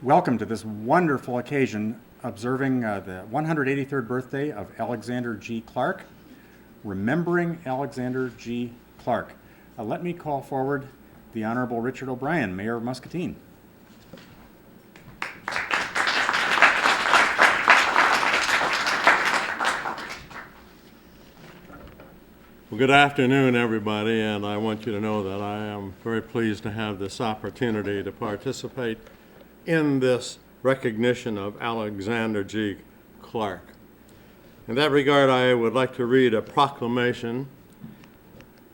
Welcome to this wonderful occasion observing the 183rd birthday of Alexander G. Clark, remembering Alexander G. Clark. Let me call forward the Honorable Richard O'Brien, Mayor of Muscatine. Well, good afternoon, everybody, and I want you to know that I am very pleased to have this opportunity to participate in this recognition of Alexander G. Clark. In that regard, I would like to read a proclamation.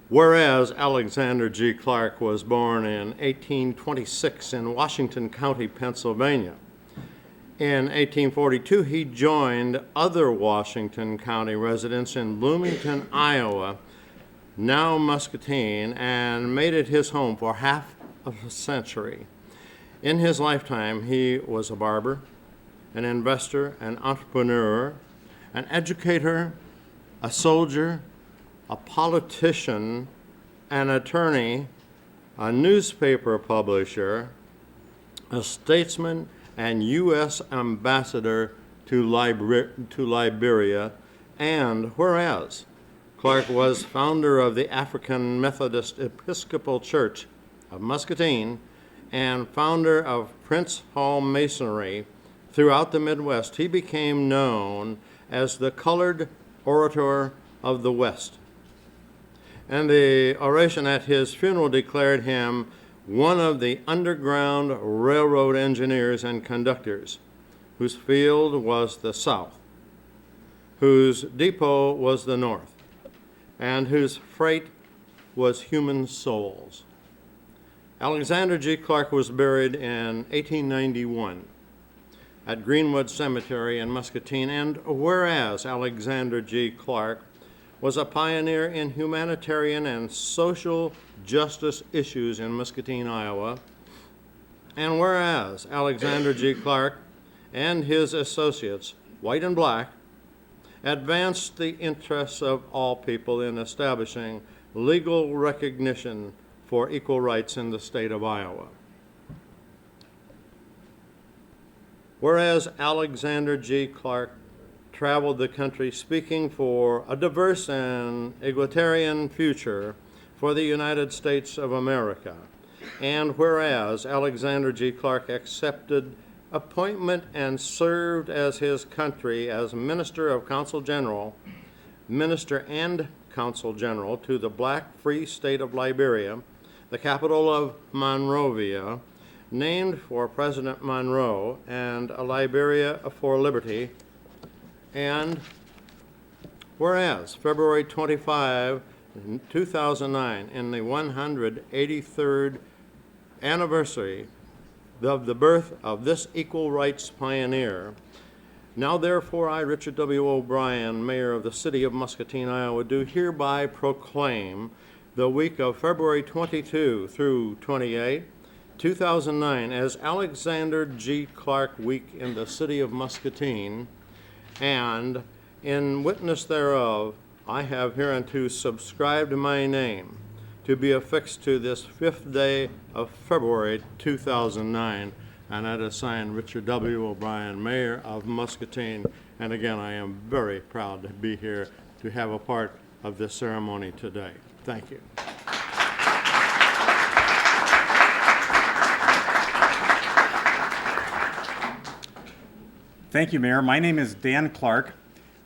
Whereas Alexander G. Clark was born in 1826 in Washington County, Pennsylvania. In 1842, he joined other Washington County residents in Bloomington, Iowa, now Muscatine, and made it his home for half of a century. In his lifetime, he was a barber, an investor, an entrepreneur, an educator, a soldier, a politician, an attorney, a newspaper publisher, a statesman, and U.S. ambassador to Liberia. And whereas Clark was founder of the African Methodist Episcopal Church of Muscatine and founder of Prince Hall Masonry throughout the Midwest, he became known as the Colored Orator of the West. And the oration at his funeral declared him one of the Underground Railroad engineers and conductors, whose field was the South, whose depot was the North, and whose freight was human souls. Alexander G. Clark was buried in 1891 at Greenwood Cemetery in Muscatine, and whereas Alexander G. Clark was a pioneer in humanitarian and social justice issues in Muscatine, Iowa, and whereas Alexander G. Clark and his associates, white and black, advanced the interests of all people in establishing legal recognition for equal rights in the state of Iowa. Whereas Alexander G. Clark traveled the country speaking for a diverse and egalitarian future for the United States of America. And whereas Alexander G. Clark accepted appointment and served as his country as Minister of Consul General, Minister and Consul General to the Black Free State of Liberia, the capital of Monrovia, named for President Monroe, and Liberia for Liberty. And whereas February 25, 2009, in the 183rd anniversary of the birth of this equal rights pioneer, now therefore I, Richard W. O'Brien, Mayor of the City of Muscatine, Iowa, do hereby proclaim the week of February 22 through 28, 2009 as Alexander G. Clark Week in the City of Muscatine, and in witness thereof, I have hereunto subscribed my name to be affixed to this 5th day of February 2009, and that is signed Richard W. O'Brien, Mayor of Muscatine. And again, I am very proud to be here to have a part of this ceremony today. Thank you. Thank you, Mayor. My name is Dan Clark.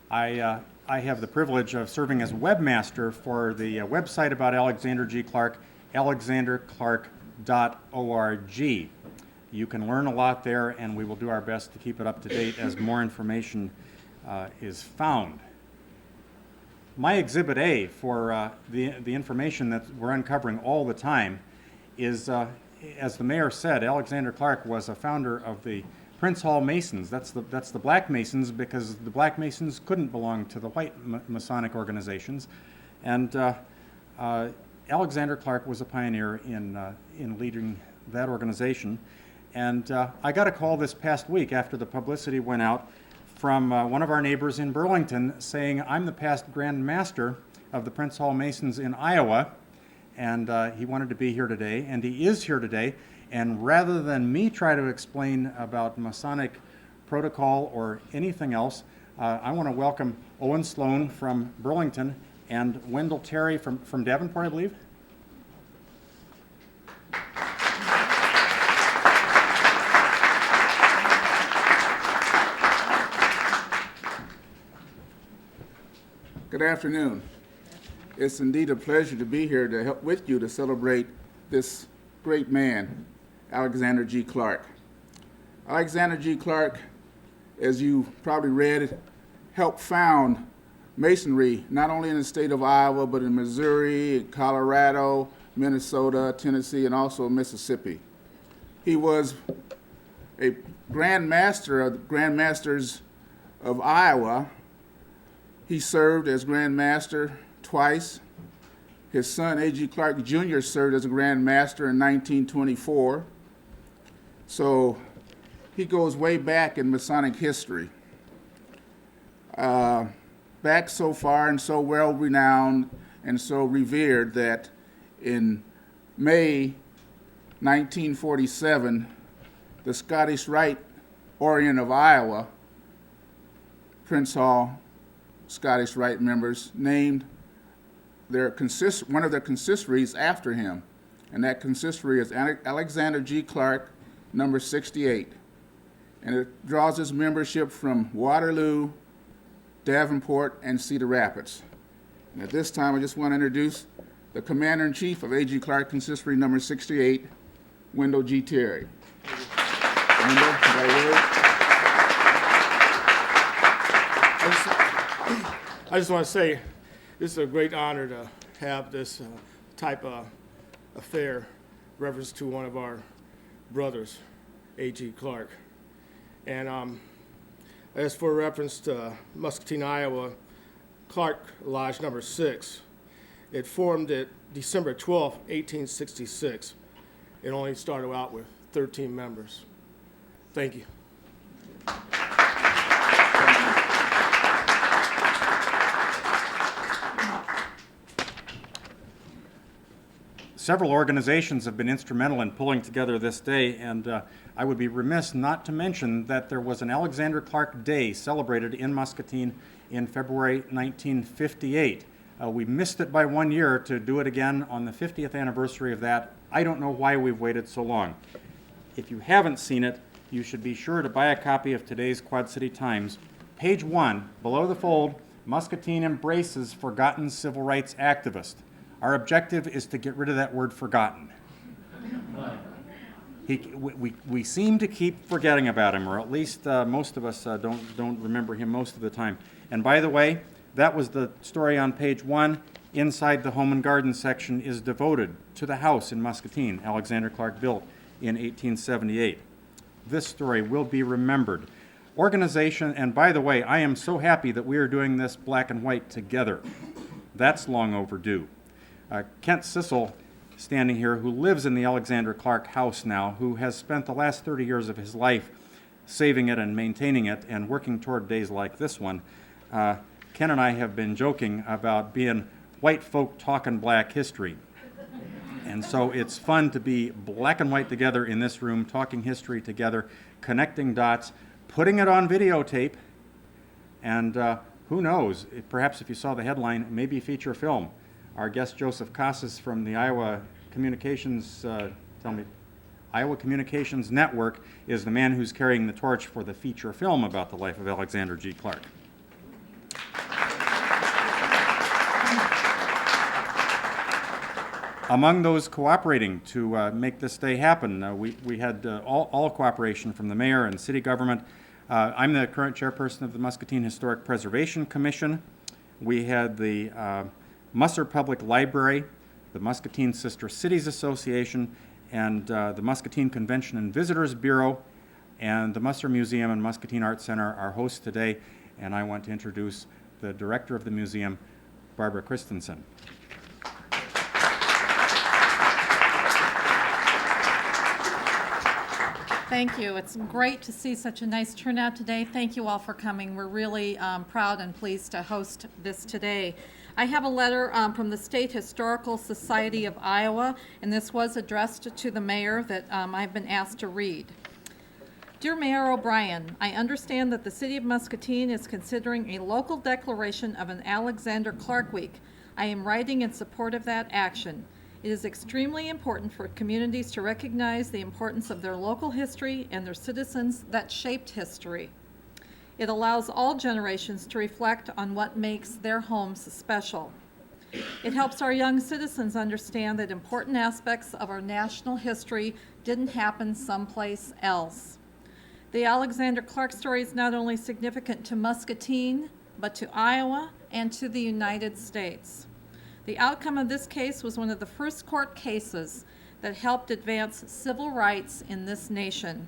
I have the privilege of serving as webmaster for the website about Alexander G. Clark, alexanderclark.org. You can learn a lot there, and we will do our best to keep it up to date as more information is found. My Exhibit A for the information that we're uncovering all the time is, as the mayor said, Alexander Clark was a founder of the Prince Hall Masons. That's the Black Masons, because the Black Masons couldn't belong to the white Masonic organizations, and Alexander Clark was a pioneer in leading that organization. And I got a call this past week after the publicity went out from one of our neighbors in Burlington saying, "I'm the past Grand Master of the Prince Hall Masons in Iowa," and he wanted to be here today, and he is here today. And rather than me try to explain about Masonic protocol or anything else, I want to welcome Owen Sloan from Burlington and Wendell Terry from Davenport, I believe. Good afternoon. It's indeed a pleasure to be here to help with you to celebrate this great man, Alexander G. Clark. Alexander G. Clark, as you probably read, helped found Masonry not only in the state of Iowa, but in Missouri, Colorado, Minnesota, Tennessee, and also Mississippi. He was a Grand Master of the Grand Masters of Iowa. He served as Grand Master twice. His son, A.G. Clark Jr., served as a Grand Master in 1924. So he goes way back in Masonic history. Back so far and so well renowned and so revered that in May 1947, the Scottish Rite Orient of Iowa, Prince Hall, Scottish Rite members named one of their consistories after him, and that consistory is Alexander G. Clark, number 68, and it draws its membership from Waterloo, Davenport, and Cedar Rapids. And at this time, I just want to introduce the Commander-in-Chief of A.G. Clark Consistory number 68, Wendell G. Terry. Wendell, by word. I just want to say this is a great honor to have this type of affair, reference to one of our brothers, A.G. Clark. And as for reference to Muscatine, Iowa, Clark Lodge number 6, it formed at December 12, 1866. It only started out with 13 members. Thank you. Several organizations have been instrumental in pulling together this day, and I would be remiss not to mention that there was an Alexander Clark Day celebrated in Muscatine in February 1958. We missed it by 1 year to do it again on the 50th anniversary of that. I don't know why we've waited so long. If you haven't seen it, you should be sure to buy a copy of today's Quad City Times. Page 1, below the fold, Muscatine embraces forgotten civil rights activist. Our objective is to get rid of that word forgotten. We seem to keep forgetting about him, or at least most of us don't remember him most of the time. And by the way, that was the story on page 1. Inside the Home and Garden section is devoted to the house in Muscatine Alexander Clark built in 1878. This story will be remembered. Organization, and by the way, I am so happy that we are doing this black and white together. That's long overdue. Kent Sissel, standing here, who lives in the Alexander Clark house now, who has spent the last 30 years of his life saving it and maintaining it and working toward days like this one. Ken and I have been joking about being white folk talking black history. And so it's fun to be black and white together in this room, talking history together, connecting dots, putting it on videotape, and who knows, perhaps if you saw the headline, maybe a feature film. Our guest Joseph Casas from the Iowa Communications, Iowa Communications Network is the man who's carrying the torch for the feature film about the life of Alexander G. Clark. Among those cooperating to make this day happen, we had all cooperation from the mayor and city government. I'm the current chairperson of the Muscatine Historic Preservation Commission. We had the Musser Public Library, the Muscatine Sister Cities Association, and the Muscatine Convention and Visitors Bureau, and the Musser Museum and Muscatine Art Center are hosts today, and I want to introduce the director of the museum, Barbara Christensen. Thank you. It's great to see such a nice turnout today. Thank you all for coming. We're really proud and pleased to host this today. I have a letter from the State Historical Society of Iowa, and this was addressed to the mayor that I've been asked to read. Dear Mayor O'Brien, I understand that the City of Muscatine is considering a local declaration of an Alexander Clark Week. I am writing in support of that action. It is extremely important for communities to recognize the importance of their local history and their citizens that shaped history. It allows all generations to reflect on what makes their homes special. It helps our young citizens understand that important aspects of our national history didn't happen someplace else. The Alexander Clark story is not only significant to Muscatine, but to Iowa and to the United States. The outcome of this case was one of the first court cases that helped advance civil rights in this nation.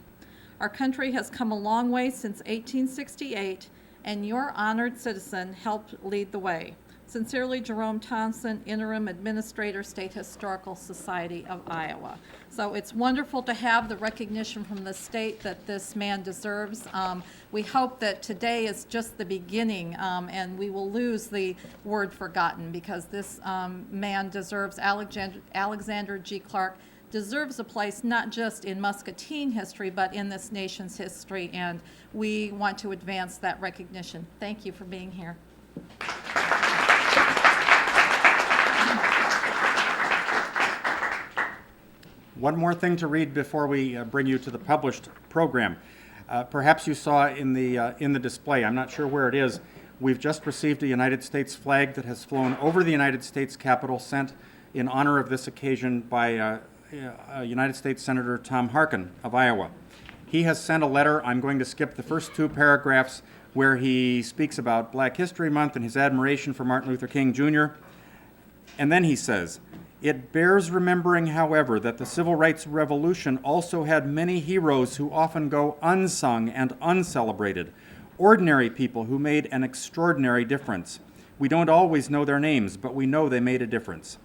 Our country has come a long way since 1868, and your honored citizen helped lead the way. Sincerely, Jerome Thompson, Interim Administrator, State Historical Society of Iowa. So it's wonderful to have the recognition from the state that this man deserves. We hope that today is just the beginning, and we will lose the word forgotten, because this man deserves, Alexander G. Clark deserves a place not just in Muscatine history, but in this nation's history, and we want to advance that recognition. Thank you for being here. One more thing to read before we bring you to the published program. Perhaps you saw in the display, I'm not sure where it is, we've just received a United States flag that has flown over the United States Capitol, sent in honor of this occasion by United States Senator Tom Harkin of Iowa. He has sent a letter. I'm going to skip the first two paragraphs where he speaks about Black History Month and his admiration for Martin Luther King Jr. And then he says, "It bears remembering, however, that the Civil Rights Revolution also had many heroes who often go unsung and uncelebrated, ordinary people who made an extraordinary difference. We don't always know their names, but we know they made a difference.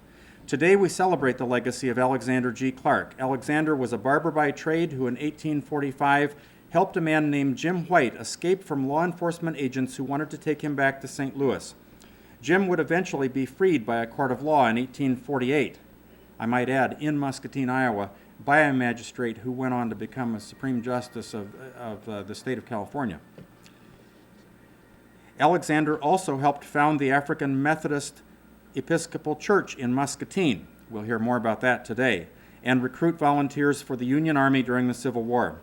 Today we celebrate the legacy of Alexander G. Clark. Alexander was a barber by trade who in 1845 helped a man named Jim White escape from law enforcement agents who wanted to take him back to St. Louis. Jim would eventually be freed by a court of law in 1848, I might add, in Muscatine, Iowa, by a magistrate who went on to become a Supreme Justice of the state of California. Alexander also helped found the African Methodist Episcopal Church in Muscatine. We'll hear more about that today, and recruit volunteers for the Union Army during the Civil War.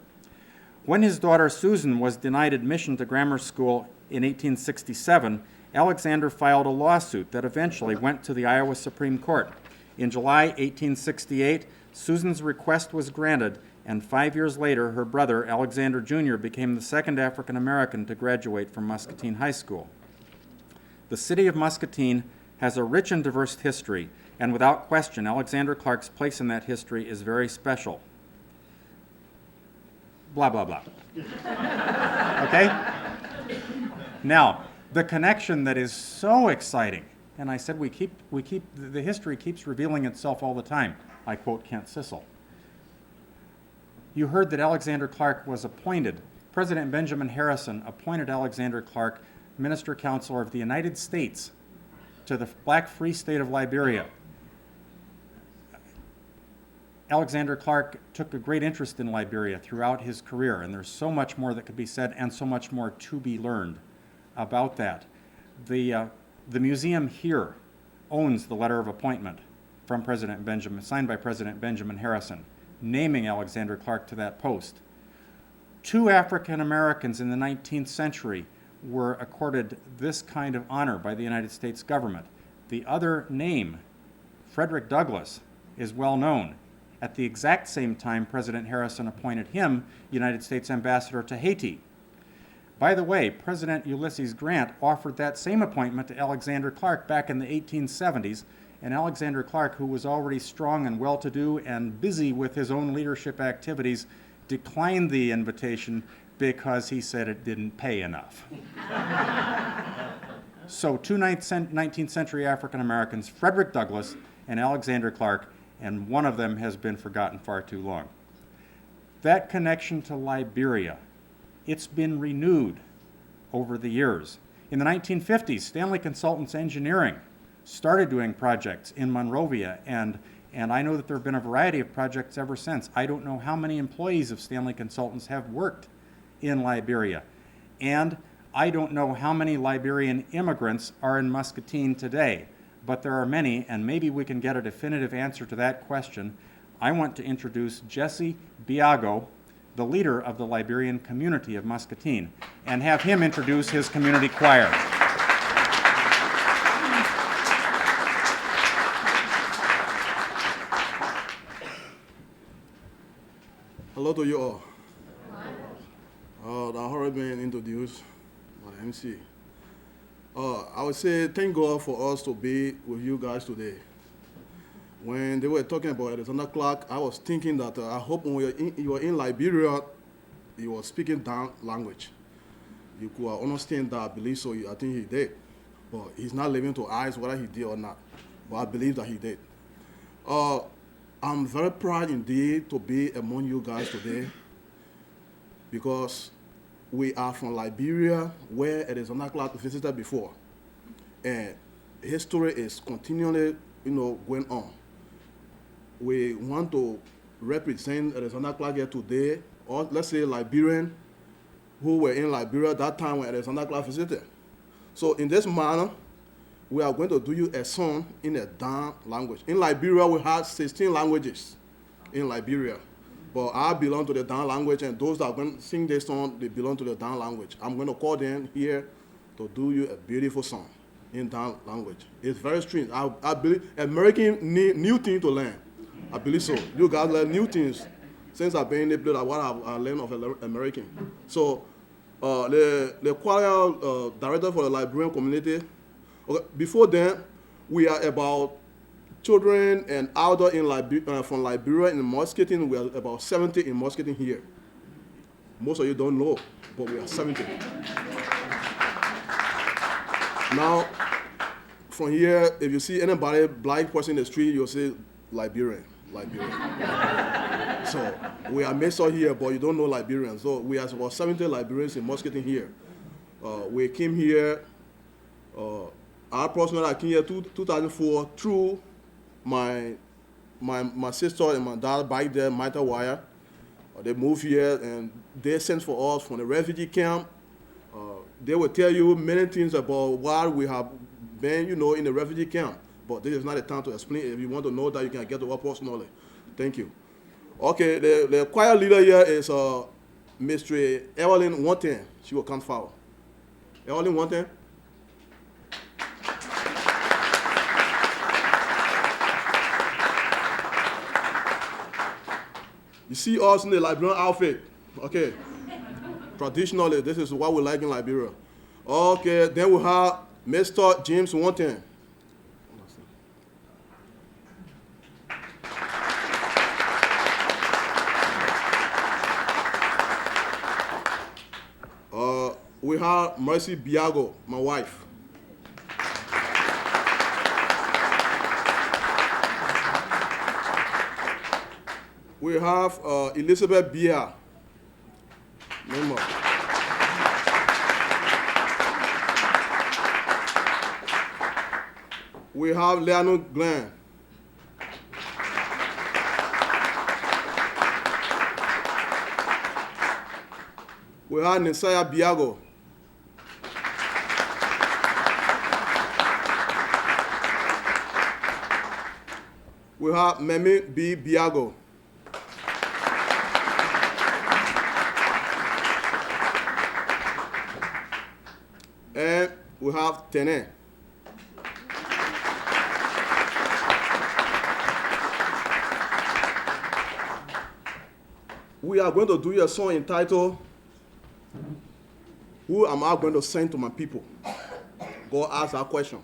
When his daughter Susan was denied admission to grammar school in 1867, Alexander filed a lawsuit that eventually went to the Iowa Supreme Court. In July 1868, Susan's request was granted, and 5 years later, her brother, Alexander Jr., became the second African American to graduate from Muscatine High School. The city of Muscatine has a rich and diverse history, and without question, Alexander Clark's place in that history is very special. Blah, blah, blah. Okay? Now, the connection that is so exciting, and I said the history keeps revealing itself all the time. I quote Kent Sissel. You heard that Alexander Clark was appointed. President Benjamin Harrison appointed Alexander Clark Minister Counselor of the United States to the Black Free State of Liberia. Alexander Clark took a great interest in Liberia throughout his career, and there's so much more that could be said and so much more to be learned about that. The museum here owns the letter of appointment from signed by President Benjamin Harrison, naming Alexander Clark to that post. 2 African Americans in the 19th century were accorded this kind of honor by the United States government. The other name, Frederick Douglass, is well known. At the exact same time, President Harrison appointed him United States Ambassador to Haiti. By the way, President Ulysses Grant offered that same appointment to Alexander Clark back in the 1870s, and Alexander Clark, who was already strong and well-to-do and busy with his own leadership activities, declined the invitation because he said it didn't pay enough. So 2 19th century African Americans, Frederick Douglass and Alexander Clark, and one of them has been forgotten far too long. that connection to Liberia, it's been renewed over the years. In the 1950s, Stanley Consultants Engineering started doing projects in Monrovia, and I know that there have been a variety of projects ever since. I don't know how many employees of Stanley Consultants have worked in Liberia, and I don't know how many Liberian immigrants are in Muscatine today, but there are many, and maybe we can get a definitive answer to that question. I want to introduce Jesse Biago, the leader of the Liberian community of Muscatine, and have him introduce his community choir. Hello to you all. I already been introduced by the MC. I would say thank God for us to be with you guys today. When they were talking about Alexander Clark, I was thinking that I hope when you were in Liberia, you were speaking down language. You could understand that. I believe so. I think he did. But he's not living to eyes whether he did or not. But I believe that he did. I'm very proud indeed to be among you guys today because we are from Liberia, where Alexander Clark visited before. And history is continually, going on. We want to represent Alexander Clark here today, or let's say Liberian who were in Liberia at that time when Alexander Clark visited. So in this manner, we are going to do you a song in a Dan language. In Liberia, we have 16 languages in Liberia. But I belong to the Dan language, and those that are going to sing this song, they belong to the Dan language. I'm going to call them here to do you a beautiful song in Dan language. It's very strange. I believe American need new things to learn. I believe so. You guys learn new things since I've been in the place. What I learned of American. So the choir director for the Liberian community. Okay, before then, we are about children and adults in from Liberia in Muscatine. We are about 70 in Muscatine here. Most of you don't know, but we are 70. Now, from here, if you see anybody, black person in the street, you'll say Liberian. So we are mixed up here, but you don't know Liberians. So we are about 70 Liberians in Muscatine here. We came here. I personally came here 2004 through my sister and my dad back there, Mita Wire. They moved here and they sent for us from the refugee camp. They will tell you many things about why we have been, in the refugee camp. But this is not the time to explain. If you want to know that, you can get to us personally. Thank you. Okay, the choir leader here is Mr. Evelyn Wanton. She will come forward. Evelyn Wanton. You see us in the Liberian outfit, okay? Traditionally, this is what we like in Liberia. Okay, then we have Mr. James Wanton. We have Mercy Biago, my wife. We have Elizabeth Bia. Member. We have Leonard Glenn. We have Nisaya Biago. We have Memi B. Biago. And we have Tene. We are going to do a song entitled, Who Am I Going to Send to My People? God asked that question.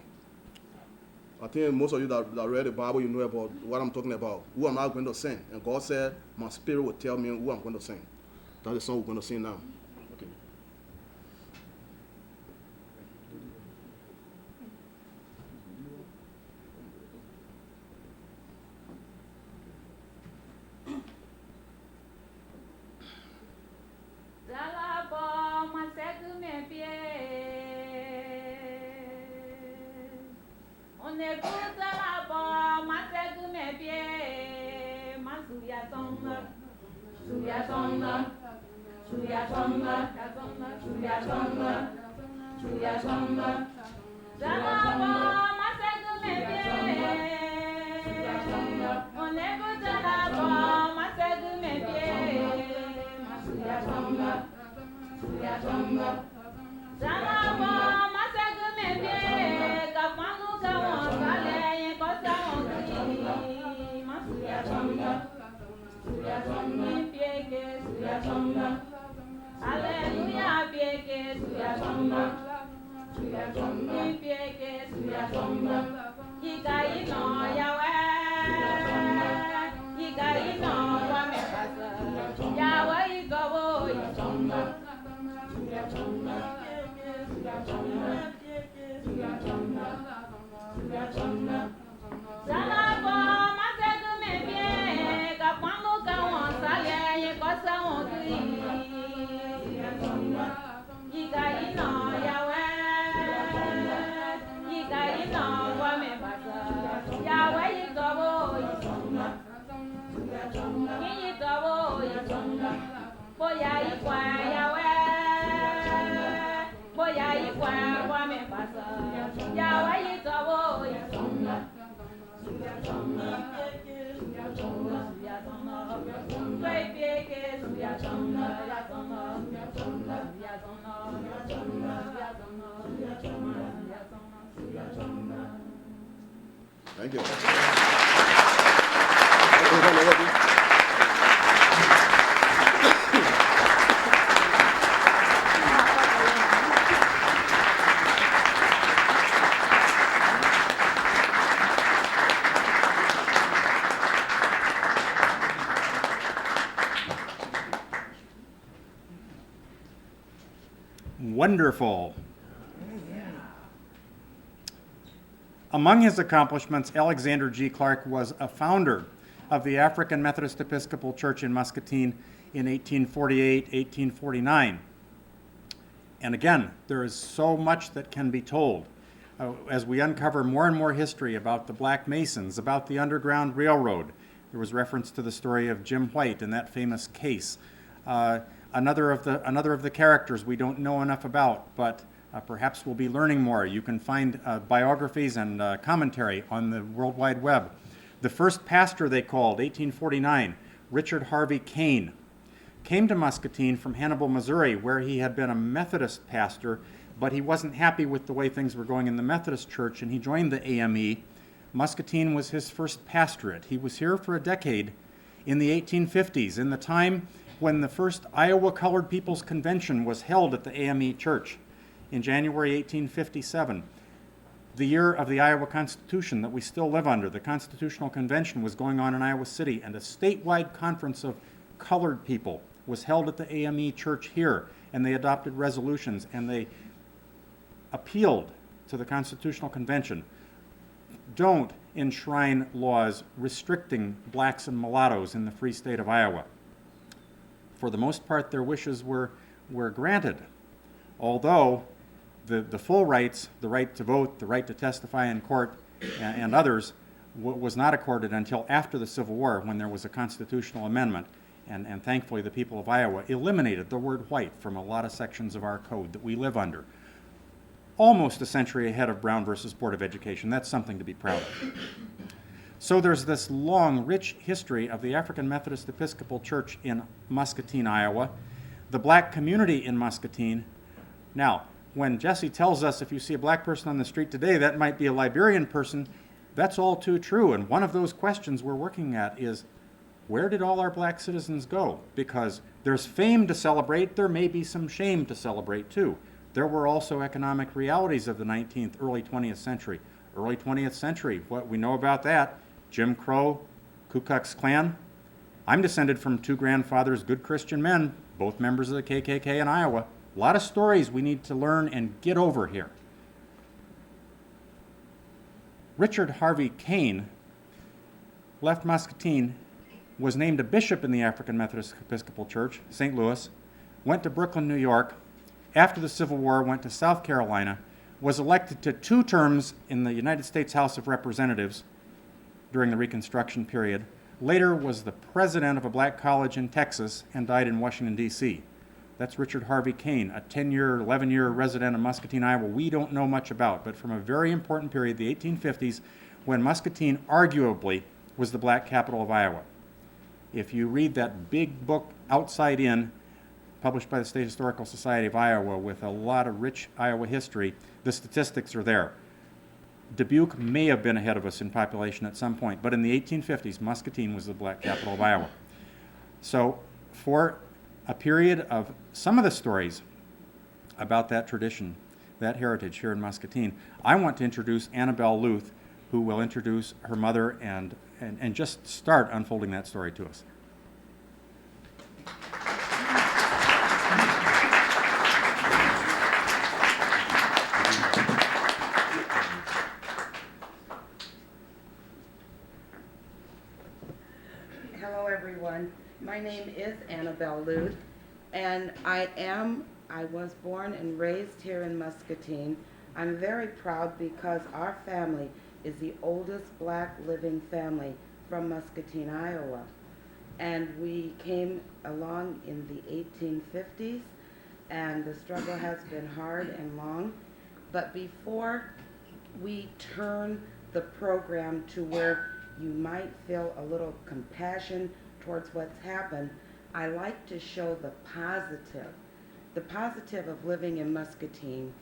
I think most of you that read the Bible, you know about what I'm talking about. Who am I going to send? And God said, my spirit will tell me who I'm going to send. That's the song we're going to sing now. Okay. Thank you. Wonderful. Among his accomplishments, Alexander G. Clark was a founder of the African Methodist Episcopal Church in Muscatine in 1848, 1849. And again, there is so much that can be told as we uncover more and more history about the Black Masons, about the Underground Railroad. There was reference to the story of Jim White in that famous case. Another of the characters we don't know enough about, but perhaps we'll be learning more. You can find biographies and commentary on the World Wide Web. The first pastor they called, 1849, Richard Harvey Kane, came to Muscatine from Hannibal, Missouri, where he had been a Methodist pastor, but he wasn't happy with the way things were going in the Methodist Church, and he joined the AME. Muscatine was his first pastorate. He was here for a decade in the 1850s, in the time when the first Iowa Colored People's Convention was held at the AME Church in January 1857. The year of the Iowa Constitution that we still live under. The Constitutional Convention was going on in Iowa City, and a statewide conference of colored people was held at the AME Church here, and they adopted resolutions, and they appealed to the Constitutional Convention. Don't enshrine laws restricting blacks and mulattoes in the free state of Iowa. For the most part, their wishes were granted, although the full rights, the right to vote, the right to testify in court, and others, was not accorded until after the Civil War, when there was a constitutional amendment, and thankfully the people of Iowa eliminated the word white from a lot of sections of our code that we live under. Almost a century ahead of Brown versus Board of Education. That's something to be proud of. So there's this long, rich history of the African Methodist Episcopal Church in Muscatine, Iowa, the black community in Muscatine. Now, when Jesse tells us if you see a black person on the street today, that might be a Liberian person, that's all too true. And one of those questions we're working at is, where did all our black citizens go? Because there's fame to celebrate, there may be some shame to celebrate too. There were also economic realities of the 19th, early 20th century. Early 20th century, what we know about that, Jim Crow, Ku Klux Klan. I'm descended from two grandfathers, good Christian men, both members of the KKK in Iowa. A lot of stories we need to learn and get over here. Richard Harvey Kane left Muscatine, was named a bishop in the African Methodist Episcopal Church, St. Louis, went to Brooklyn, New York. After the Civil War, went to South Carolina, was elected to 2 terms in the United States House of Representatives during the Reconstruction period, later was the president of a black college in Texas and died in Washington, D.C. That's Richard Harvey Kane, a 10-year, 11-year resident of Muscatine, Iowa, we don't know much about, but from a very important period, the 1850s, when Muscatine arguably was the black capital of Iowa. If you read that big book, Outside In, published by the State Historical Society of Iowa with a lot of rich Iowa history, the statistics are there. Dubuque may have been ahead of us in population at some point, but in the 1850s, Muscatine was the black capital of Iowa. So for a period of some of the stories about that tradition, that heritage here in Muscatine, I want to introduce Annabelle Luth, who will introduce her mother and just start unfolding that story to us. Hello, everyone. My name is Annabelle Luth, and I was born and raised here in Muscatine. I'm very proud because our family is the oldest black living family from Muscatine, Iowa. And we came along in the 1850s, and the struggle has been hard and long. But before we turn the program to where you might feel a little compassion towards what's happened, I like to show the positive of living in Muscatine.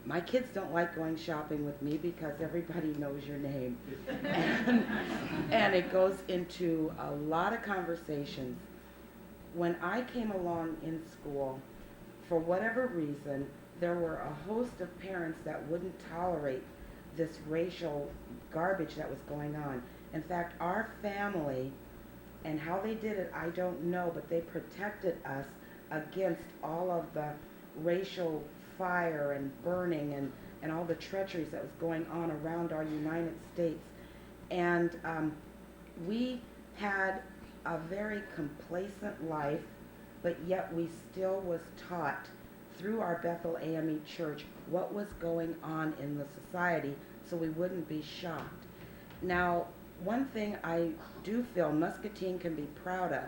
My kids don't like going shopping with me because everybody knows your name. And it goes into a lot of conversations. When I came along in school, for whatever reason, there were a host of parents that wouldn't tolerate this racial garbage that was going on. In fact, our family, and how they did it, I don't know, but they protected us against all of the racial fire and burning and all the treacheries that was going on around our United States. And we had a very complacent life, but yet we still was taught through our Bethel AME church what was going on in the society so we wouldn't be shocked. Now, one thing I do feel Muscatine can be proud of,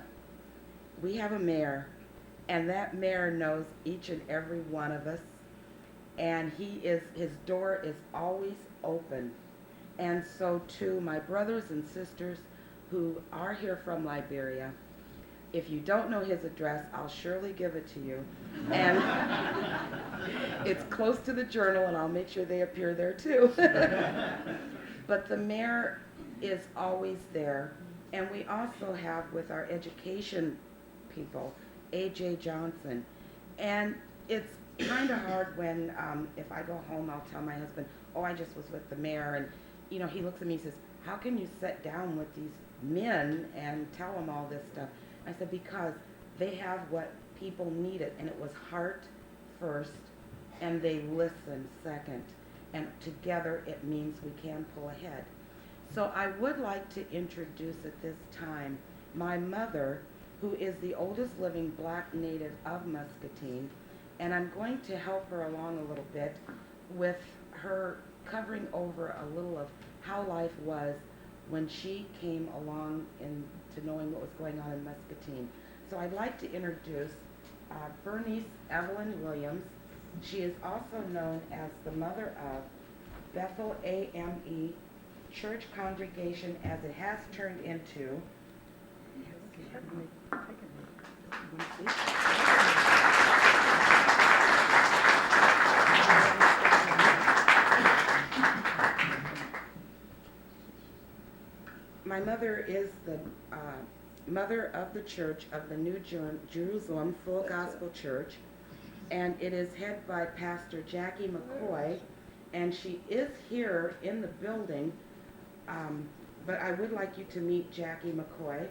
we have a mayor, and that mayor knows each and every one of us, and his door is always open. And so to my brothers and sisters who are here from Liberia, if you don't know his address, I'll surely give it to you. And it's close to the Journal, and I'll make sure they appear there too. But the mayor is always there. And we also have with our education people, A.J. Johnson. And it's kind of hard when, if I go home, I'll tell my husband, oh, I just was with the mayor. And, you know, he looks at me and says, how can you sit down with these men and tell them all this stuff? I said, because they have what people needed, and it was heart first, and they listen second. And together it means we can pull ahead. So I would like to introduce at this time my mother, who is the oldest living black native of Muscatine, and I'm going to help her along a little bit with her covering over a little of how life was when she came along into knowing what was going on in Muscatine. So I'd like to introduce Bernice Evelyn Williams. She is also known as the mother of Bethel AME Church congregation as it has turned into. My mother is the mother of the Church of the New Jerusalem Full Gospel Church, and it is headed by Pastor Jackie McCoy, and she is here in the building, but I would like you to meet Jackie McCoy.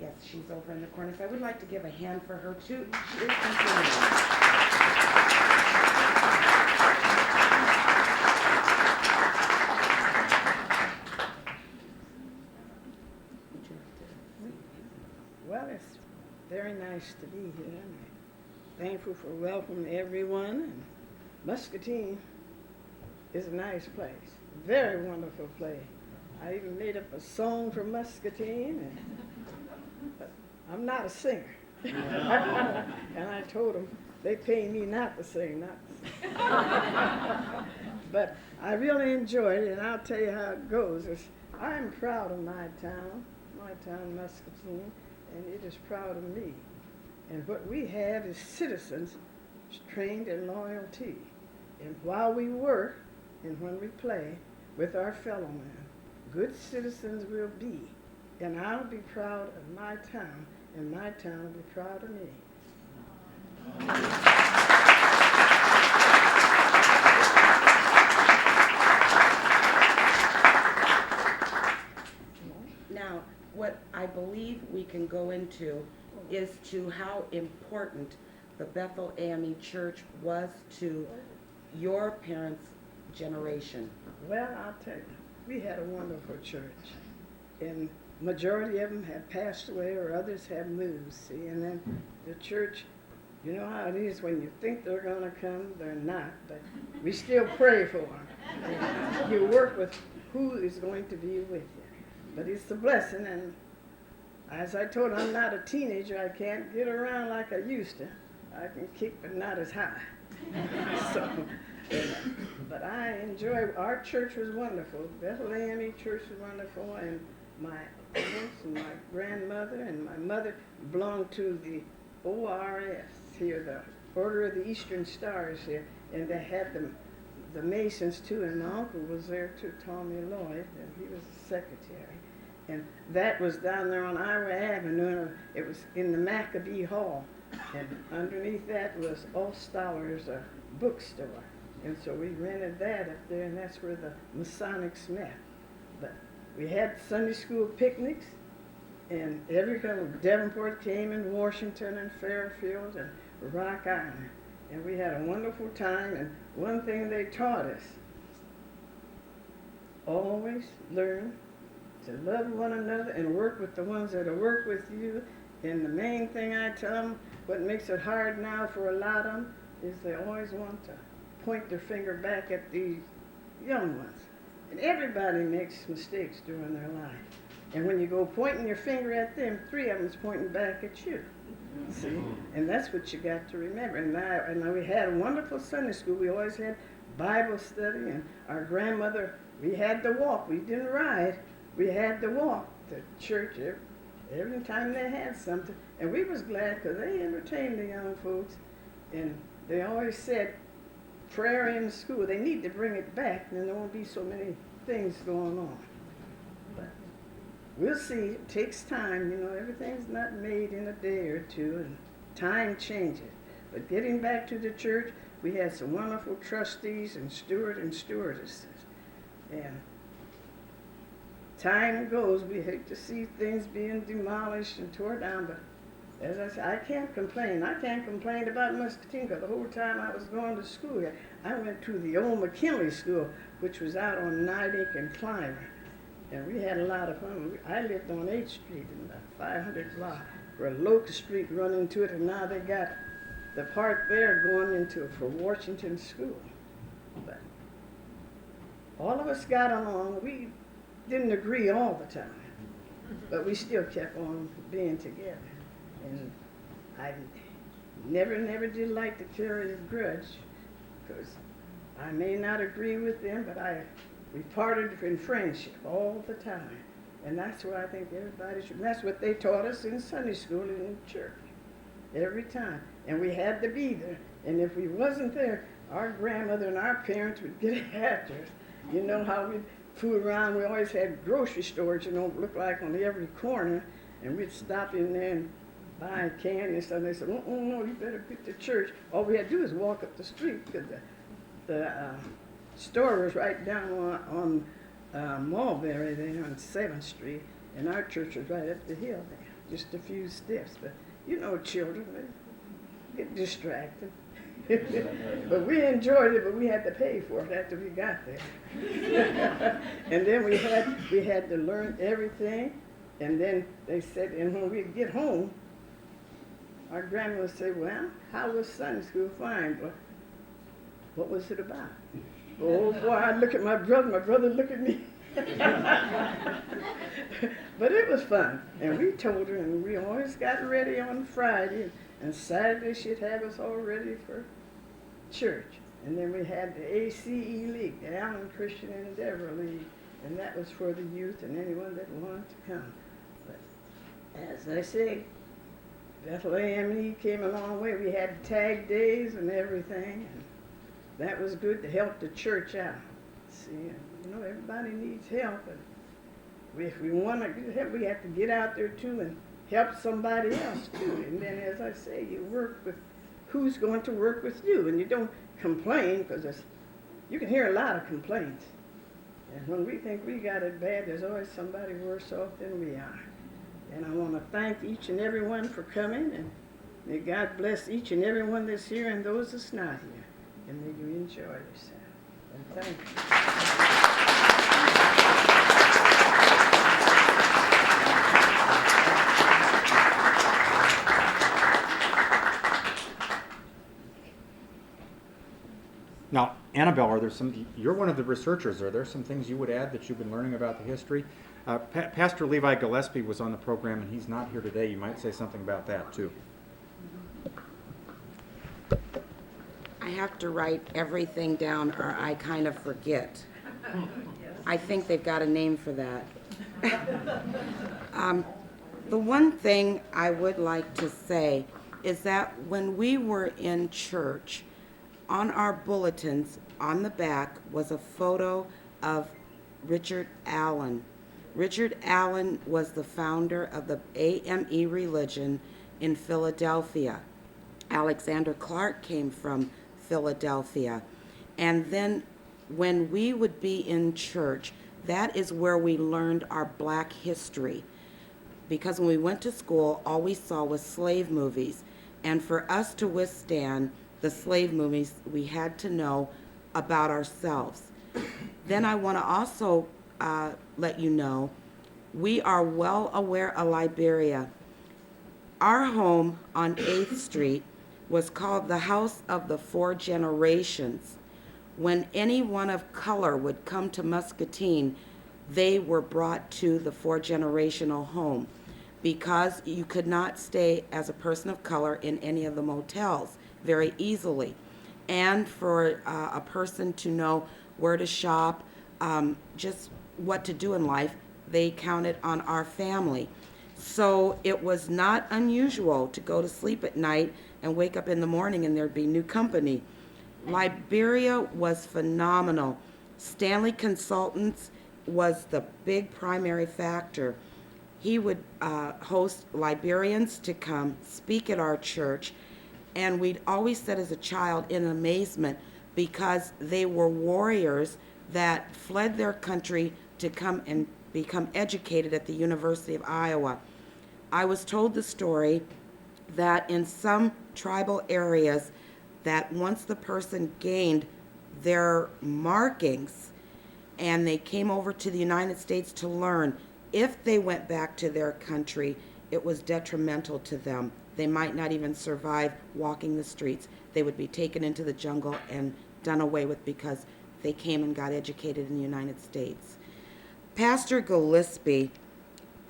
Yes, she's over in the corner, so I would like to give a hand for her too. She is continuing. Well, it's very nice to be here. I'm thankful for welcoming everyone. And Muscatine is a nice place, very wonderful place. I even made up a song for Muscatine, but I'm not a singer. And I told them, they pay me not to sing, not to sing. But I really enjoyed it, and I'll tell you how it goes. I'm proud of my town, Muscatine, and it is proud of me. And what we have is citizens trained in loyalty. And while we work and when we play with our fellow men, good citizens will be. And I'll be proud of my town, and my town will be proud of me. Now, what I believe we can go into is to how important the Bethel AME Church was to your parents' generation. Well, I'll tell you, we had a wonderful church. And majority of them have passed away or others have moved, see. And then the church, you know how it is when you think they're going to come, they're not. But we still pray for them. You work with who is going to be with you. But it's a blessing. And as I told, I'm not a teenager. I can't get around like I used to. I can kick, but not as high. So, but I enjoy, our church was wonderful. Bethel AME Church was wonderful, and my aunts and my grandmother and my mother belonged to the ORS here, the Order of the Eastern Stars here, and they had the Masons too, and my uncle was there too, Tommy Lloyd, and he was the secretary. And that was down there on Iowa Avenue, and it was in the Maccabee Hall. And underneath that was Allstaller's bookstore. And so we rented that up there, and that's where the Masonics met. But we had Sunday school picnics, and every kind of Davenport came, in Washington and Fairfield and Rock Island. And we had a wonderful time, and one thing they taught us, always learn to love one another and work with the ones that will work with you. And the main thing I tell them, what makes it hard now for a lot of them, is they always want to point their finger back at these young ones. And everybody makes mistakes during their life. And when you go pointing your finger at them, 3 of them's pointing back at you. See? And that's what you got to remember. And we had a wonderful Sunday school. We always had Bible study, and our grandmother, we had to walk. We didn't ride. We had to walk to church every time they had something. And we was glad because they entertained the young folks. And they always said, prayer in school, they need to bring it back, and then there won't be so many things going on. But we'll see. It takes time. You know, everything's not made in a day or two, and time changes. But getting back to the church, we had some wonderful trustees and steward and stewardesses. And time goes, we hate to see things being demolished and tore down, but as I said, I can't complain. I can't complain about Muscatine because the whole time I was going to school here, I went to the old McKinley School, which was out on Nidec and Clymer. And we had a lot of fun. I lived on 8th Street in the 500 block, where Locust Street run into it, and now they got the part there going into for Washington School. But all of us got along. We didn't agree all the time, but we still kept on being together. And I never did like to carry a grudge, because I may not agree with them, but we parted in friendship all the time. And that's what I think everybody should. That's what they taught us in Sunday school and in church, every time. And we had to be there. And if we wasn't there, our grandmother and our parents would get after us. You know how we'd fool around. We always had grocery stores, you know, look like on every corner. And we'd stop in there and buy candy and stuff. And they said, oh, no, you better get to church. All we had to do is walk up the street, because the store was right down on Mulberry there on 7th Street, and our church was right up the hill there, just a few steps. But you know, children, they get distracted. But we enjoyed it, but we had to pay for it after we got there. And then we had to learn everything. And then they said, and when we'd get home, our grandma would say, well, how was Sunday school? Fine, but what was it about? Oh boy, I'd look at my brother look at me. But it was fun, and we told her, and we always got ready on Friday, and Saturday she'd have us all ready for church. And then we had the ACE League, the Allen Christian Endeavor League, and that was for the youth and anyone that wanted to come. But as I say, Bethel AME came a long way. We had tag days and everything, and that was good to help the church out. See, you know, everybody needs help, and if we want to get help, we have to get out there too and help somebody else too. And then, as I say, you work with who's going to work with you, and you don't complain, because you can hear a lot of complaints. And when we think we got it bad, there's always somebody worse off than we are. And I want to thank each and every one for coming, and may God bless each and every one that's here and those that's not here. And may you enjoy yourself. And thank you. Now, Annabelle, you're one of the researchers. Are there some things you would add that you've been learning about the history? Pastor Levi Gillespie was on the program, and he's not here today. You might say something about that, too. I have to write everything down or I kind of forget. I think they've got a name for that. The one thing I would like to say is that when we were in church, on our bulletins, on the back, was a photo of Richard Allen. Richard Allen was the founder of the AME religion in Philadelphia. Alexander Clark came from Philadelphia. And then when we would be in church, that is where we learned our black history. Because when we went to school, all we saw was slave movies. And for us to withstand the slave movies, we had to know about ourselves. Then I want to also let you know, we are well aware of Liberia. Our home on 8th Street was called the House of the Four Generations. When anyone of color would come to Muscatine, they were brought to the four-generational home because you could not stay as a person of color in any of the motels very easily. And for a person to know where to shop, just what to do in life, they counted on our family. So it was not unusual to go to sleep at night and wake up in the morning and there'd be new company. Liberia was phenomenal. Stanley Consultants was the big primary factor. He would host Liberians to come speak at our church, and we'd always said as a child in amazement, because they were warriors that fled their country to come and become educated at the University of Iowa. I was told the story that in some tribal areas, that once the person gained their markings and they came over to the United States to learn, if they went back to their country, it was detrimental to them. They might not even survive walking the streets. They would be taken into the jungle and done away with because they came and got educated in the United States. Pastor Gillespie,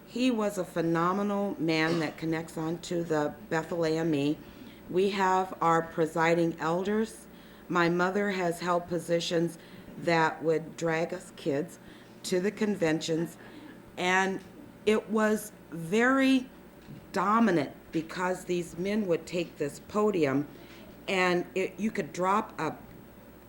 he was a phenomenal man that connects on to the Bethel AME. We have our presiding elders. My mother has held positions that would drag us kids to the conventions, and it was very dominant because these men would take this podium and you could drop a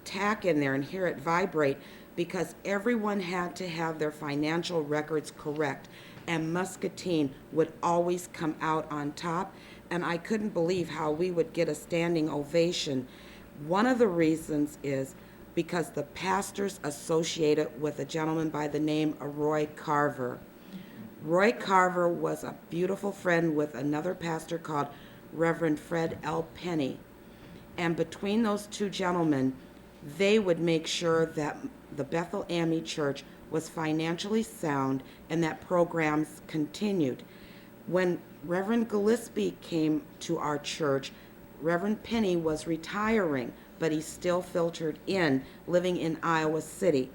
tack in there and hear it vibrate because everyone had to have their financial records correct, and Muscatine would always come out on top, and I couldn't believe how we would get a standing ovation. One of the reasons is because the pastors associated with a gentleman by the name of Roy Carver. Roy Carver was a beautiful friend with another pastor called Reverend Fred L. Penny. And between those two gentlemen, they would make sure that the Bethel AME Church was financially sound and that programs continued. When Reverend Gillespie came to our church, Reverend Penny was retiring, but he still filtered in, living in Iowa City.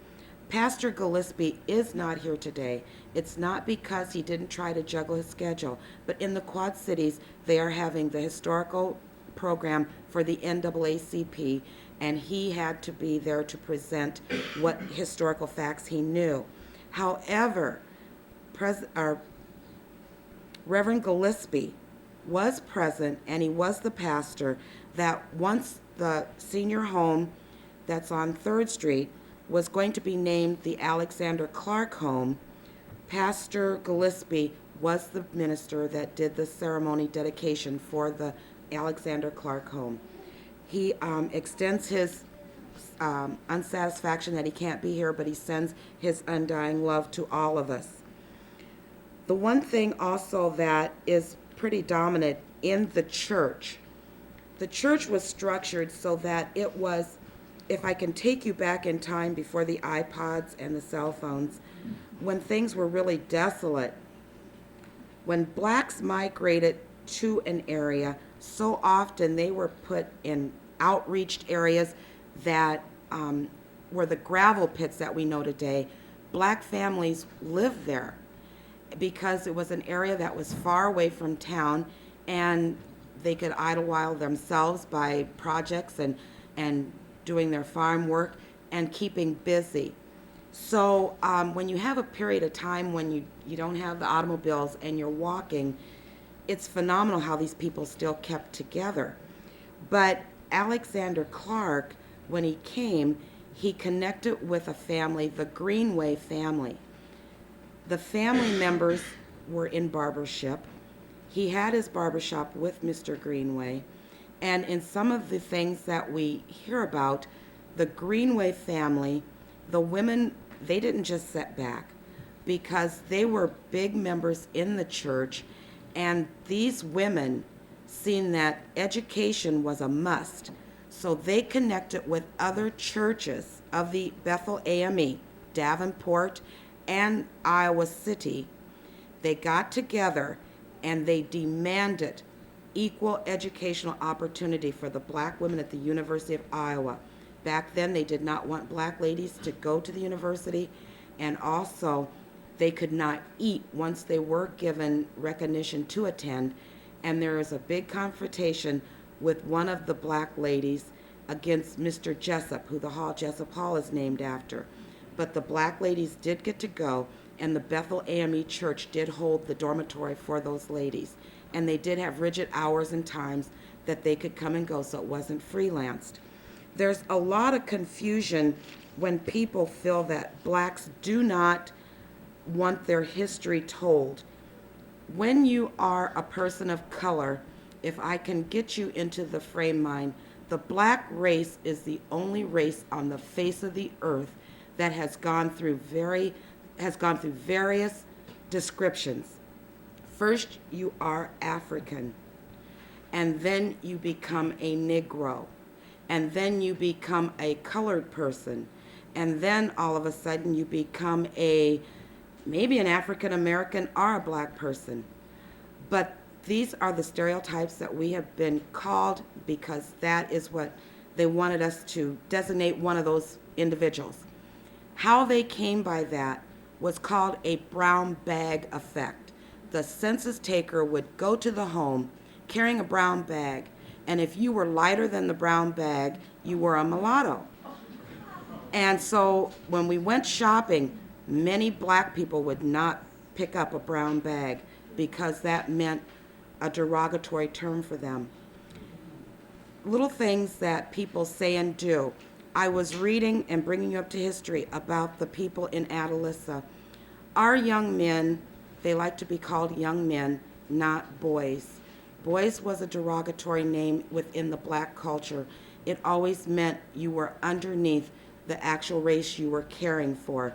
Pastor Gillespie is not here today. It's not because he didn't try to juggle his schedule, but in the Quad Cities, they are having the historical program for the NAACP, and he had to be there to present what historical facts he knew. However, Reverend Gillespie was present, and he was the pastor that once the senior home that's on 3rd Street was going to be named the Alexander Clark Home, Pastor Gillespie was the minister that did the ceremony dedication for the Alexander Clark Home. He extends his unsatisfaction that he can't be here, but he sends his undying love to all of us. The one thing also that is pretty dominant in the church was structured so that it was, if I can take you back in time before the iPods and the cell phones, when things were really desolate, when blacks migrated to an area, so often they were put in outreached areas that were the gravel pits that we know today. Black families lived there because it was an area that was far away from town, and they could idle themselves by projects and doing their farm work and keeping busy. So when you have a period of time when you don't have the automobiles and you're walking, it's phenomenal how these people still kept together. But Alexander Clark, when he came, he connected with a family, the Greenway family. The family members were in barbership. He had his barbershop with Mr. Greenway. And in some of the things that we hear about, the Greenway family, the women, they didn't just sit back because they were big members in the church, and these women seen that education was a must. So they connected with other churches of the Bethel AME, Davenport, and Iowa City. They got together and they demanded equal educational opportunity for the black women at the University of Iowa. Back then, they did not want black ladies to go to the university, and also they could not eat once they were given recognition to attend. And there is a big confrontation with one of the black ladies against Mr. Jessup, who the Jessup Hall is named after. But the black ladies did get to go, and the Bethel AME Church did hold the dormitory for those ladies. And they did have rigid hours and times that they could come and go, so it wasn't freelanced. There's a lot of confusion when people feel that blacks do not want their history told. When you are a person of color, if I can get you into the frame mind, the black race is the only race on the face of the earth that has gone through various descriptions. First, you are African, and then you become a Negro, and then you become a colored person, and then all of a sudden you become maybe an African American or a black person. But these are the stereotypes that we have been called because that is what they wanted us to designate one of those individuals. How they came by that was called a brown bag effect. The census taker would go to the home carrying a brown bag, and if you were lighter than the brown bag, you were a mulatto. And so when we went shopping, many black people would not pick up a brown bag because that meant a derogatory term for them. Little things that people say and do. I was reading and bringing you up to history about the people in Atalissa. Our young men, they like to be called young men, not boys. Boys was a derogatory name within the black culture. It always meant you were underneath the actual race you were caring for.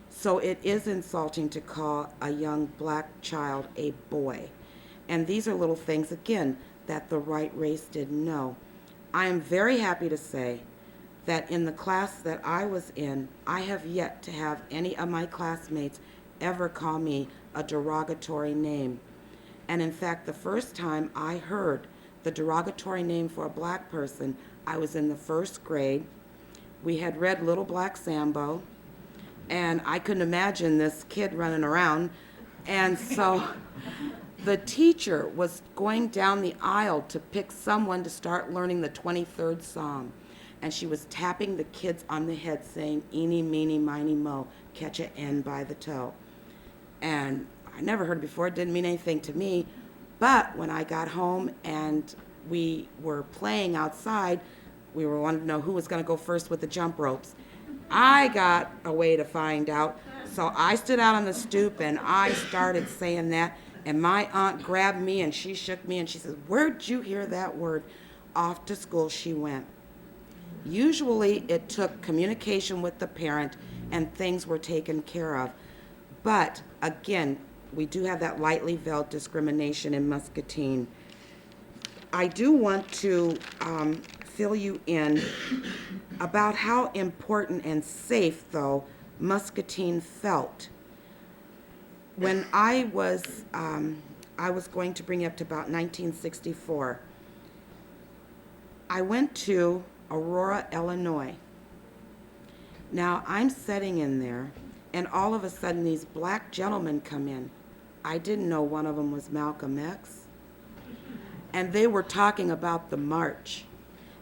So it is insulting to call a young black child a boy. And these are little things, again, that the white race didn't know. I am very happy to say that in the class that I was in, I have yet to have any of my classmates ever call me a derogatory name. And in fact, the first time I heard the derogatory name for a black person, I was in the 1st grade. We had read Little Black Sambo, And I couldn't imagine this kid running around. And so the teacher was going down the aisle to pick someone to start learning the 23rd Psalm. And she was tapping the kids on the head saying, "Eeny, meeny, miny, mo, catch a N by the toe." And I never heard it before. It didn't mean anything to me. But when I got home and we were playing outside, we were wanting to know who was going to go first with the jump ropes. I got a way to find out. So I stood out on the stoop and I started saying that. And my aunt grabbed me and she shook me and she said, "Where'd you hear that word?" Off to school she went. Usually it took communication with the parent and things were taken care of. But again, we do have that lightly veiled discrimination in Muscatine. I do want to fill you in about how important and safe, though, Muscatine felt. When I was going to bring you up to about 1964. I went to Aurora, Illinois. Now, I'm sitting in there, and all of a sudden these black gentlemen come in. I didn't know one of them was Malcolm X. And they were talking about the march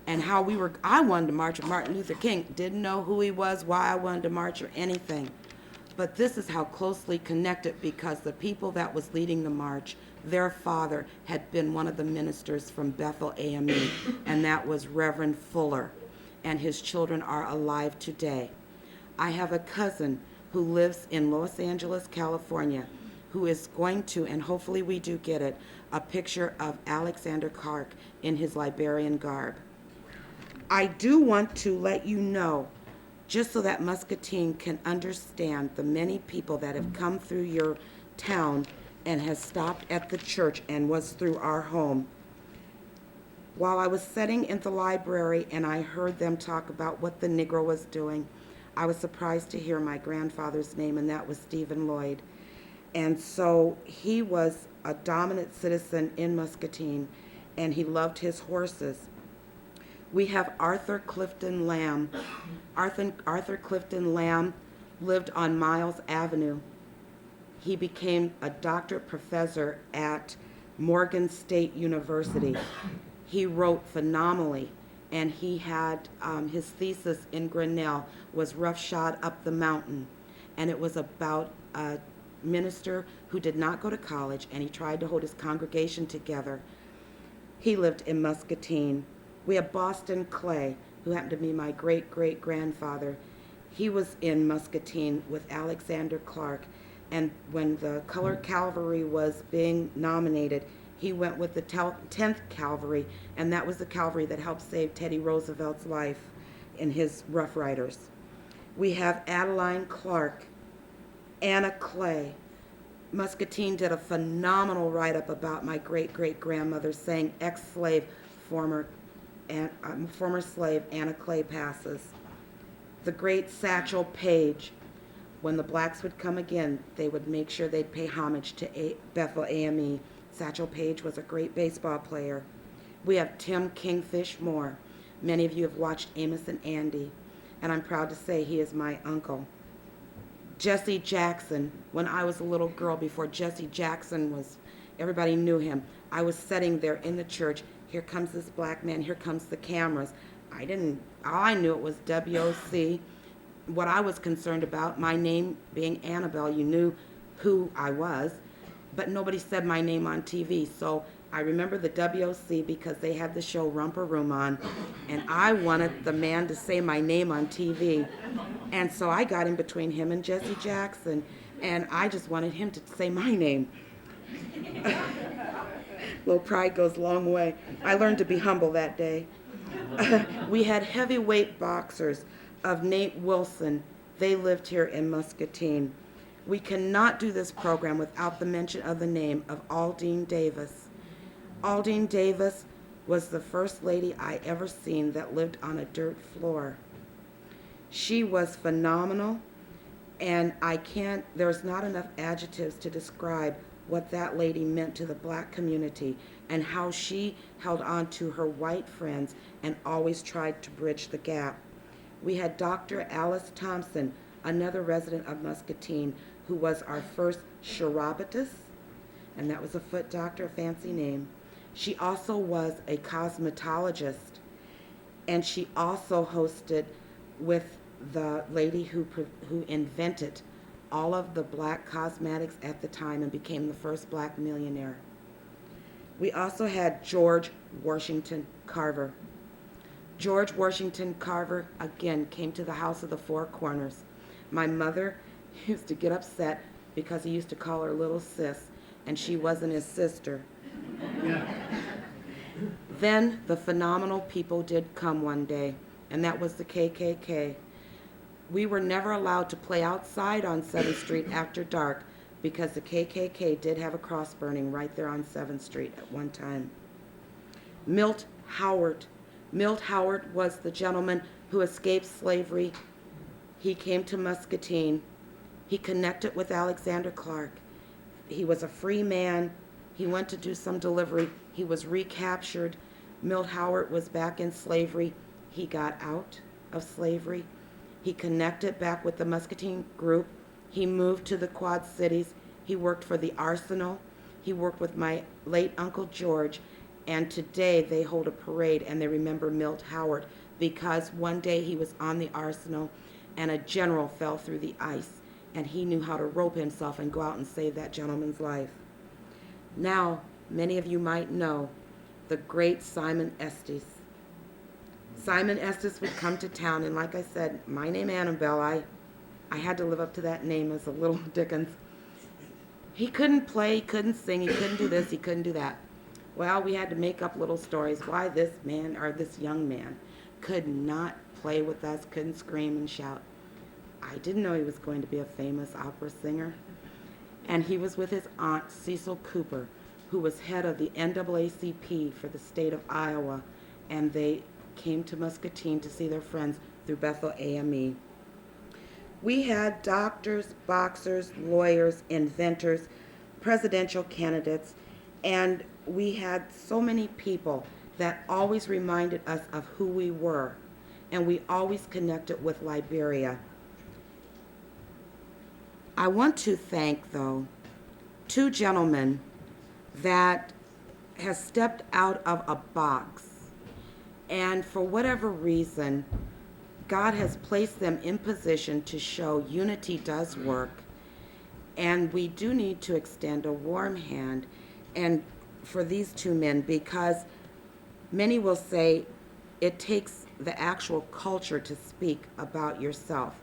and how I wanted to march with Martin Luther King. Didn't know who he was, why I wanted to march or anything. But this is how closely connected, because the people that was leading the march, their father had been one of the ministers from Bethel AME, and that was Reverend Fuller, and his children are alive today. I have a cousin who lives in Los Angeles, California, who is going to, and hopefully we do get it, a picture of Alexander Clark in his Liberian garb. I do want to let you know, just so that Muscatine can understand the many people that have come through your town and has stopped at the church and was through our home. While I was sitting in the library and I heard them talk about what the Negro was doing, I was surprised to hear my grandfather's name, and that was Stephen Lloyd. And so he was a dominant citizen in Muscatine, and he loved his horses. We have Arthur Clifton Lamb. Arthur Clifton Lamb lived on Miles Avenue. He became a doctorate professor at Morgan State University. He wrote phenomenally, and he had his thesis in Grinnell was Roughshod Up the Mountain, and it was about a minister who did not go to college, and he tried to hold his congregation together. He lived in Muscatine. We have Boston Clay, who happened to be my great-great-grandfather. He was in Muscatine with Alexander Clark, and when the Colored Cavalry was being nominated, he went with the 10th Cavalry, and that was the cavalry that helped save Teddy Roosevelt's life in his Rough Riders. We have Adeline Clark, Anna Clay. Muscatine did a phenomenal write-up about my great-great-grandmother, saying ex-slave, former slave Anna Clay passes. The great Satchel Paige. When the blacks would come again, they would make sure they'd pay homage to Bethel AME. Satchel Paige was a great baseball player. We have Tim Kingfish Moore. Many of you have watched Amos and Andy, and I'm proud to say he is my uncle. Jesse Jackson. When I was a little girl, before Jesse Jackson was, everybody knew him, I was sitting there in the church. Here comes this black man, here comes the cameras. All I knew it was WOC. What I was concerned about, my name being Annabelle, you knew who I was, but nobody said my name on TV. So I remember the WOC because they had the show Romper Room on, and I wanted the man to say my name on TV. And so I got in between him and Jesse Jackson, and I just wanted him to say my name. Little pride goes a long way. I learned to be humble that day. We had heavyweight boxers of Nate Wilson. They lived here in Muscatine. We cannot do this program without the mention of the name of Aldine Davis. Aldine Davis was the first lady I ever seen that lived on a dirt floor. She was phenomenal, and there's not enough adjectives to describe what that lady meant to the black community and how she held on to her white friends and always tried to bridge the gap. We had Dr. Alice Thompson, another resident of Muscatine who was our first chiropodist, and that was a foot doctor, a fancy name. She also was a cosmetologist, and she also hosted with the lady who invented all of the black cosmetics at the time and became the first black millionaire. We also had George Washington Carver. George Washington Carver, again, came to the House of the Four Corners. My mother used to get upset because he used to call her little sis, and she wasn't his sister. Then the phenomenal people did come one day, and that was the KKK. We were never allowed to play outside on 7th Street after dark because the KKK did have a cross burning right there on 7th Street at one time. Milt Howard. Milt Howard was the gentleman who escaped slavery. He came to Muscatine. He connected with Alexander Clark. He was a free man. He went to do some delivery. He was recaptured. Milt Howard was back in slavery. He got out of slavery. He connected back with the Muscatine group. He moved to the Quad Cities. He worked for the Arsenal. He worked with my late Uncle George. And today they hold a parade and they remember Milt Howard because one day he was on the Arsenal and a general fell through the ice and he knew how to rope himself and go out and save that gentleman's life. Now, many of you might know the great Simon Estes. Simon Estes would come to town, and like I said, my name Annabelle, I had to live up to that name as a little Dickens. He couldn't play, he couldn't sing, he couldn't do this, he couldn't do that. Well, we had to make up little stories why this man, or this young man, could not play with us, couldn't scream and shout. I didn't know he was going to be a famous opera singer. And he was with his aunt, Cecil Cooper, who was head of the NAACP for the state of Iowa, and they came to Muscatine to see their friends through Bethel AME. We had doctors, boxers, lawyers, inventors, presidential candidates, and we had so many people that always reminded us of who we were, and we always connected with Liberia. I want to thank, though, two gentlemen that has stepped out of a box, and for whatever reason, God has placed them in position to show unity does work, and we do need to extend a warm hand and for these two men, because many will say it takes the actual culture to speak about yourself.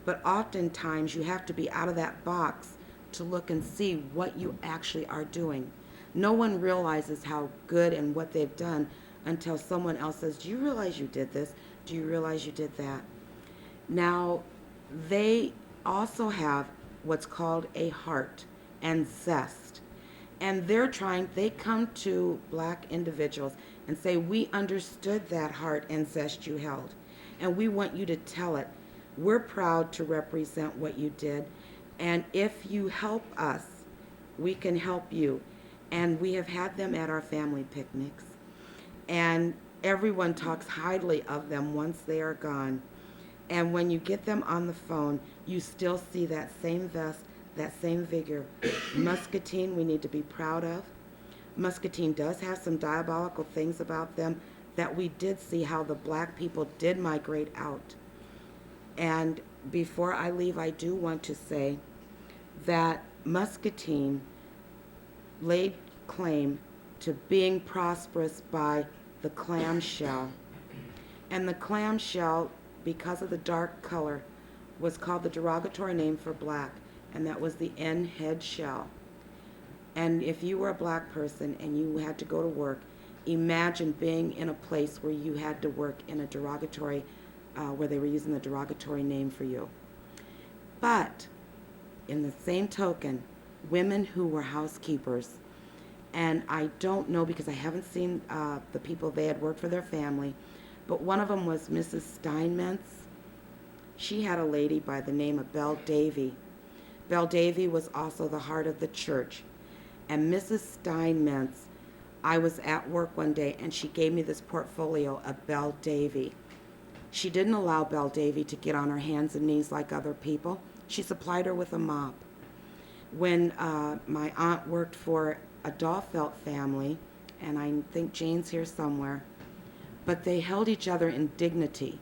But oftentimes you have to be out of that box to look and see what you actually are doing. No one realizes how good and what they've done until someone else says, do you realize you did this? Do you realize you did that? Now, they also have what's called a heart and zest. And they come to black individuals and say, we understood that heart and zest you held, and we want you to tell it. We're proud to represent what you did, and if you help us, we can help you. And we have had them at our family picnics, and everyone talks highly of them once they are gone. And when you get them on the phone, you still see that same vest, that same vigor. Muscatine, we need to be proud of. Muscatine does have some diabolical things about them that we did see how the black people did migrate out. And before I leave, I do want to say that Muscatine laid claim to being prosperous by the clamshell. And the clamshell, because of the dark color, was called the derogatory name for black, and that was the N-head shell. And if you were a black person and you had to go to work, imagine being in a place where you had to work in a derogatory, where they were using the derogatory name for you. But in the same token, women who were housekeepers, and I don't know because I haven't seen the people they had worked for their family, but one of them was Mrs. Steinmetz. She had a lady by the name of Belle Davy. Belle Davy was also the heart of the church. And Mrs. Steinmetz, I was at work one day and she gave me this portfolio of Belle Davy. She didn't allow Belle Davy to get on her hands and knees like other people. She supplied her with a mop. When my aunt worked for a Dahlfeld family, and I think Jane's here somewhere, but they held each other in dignity,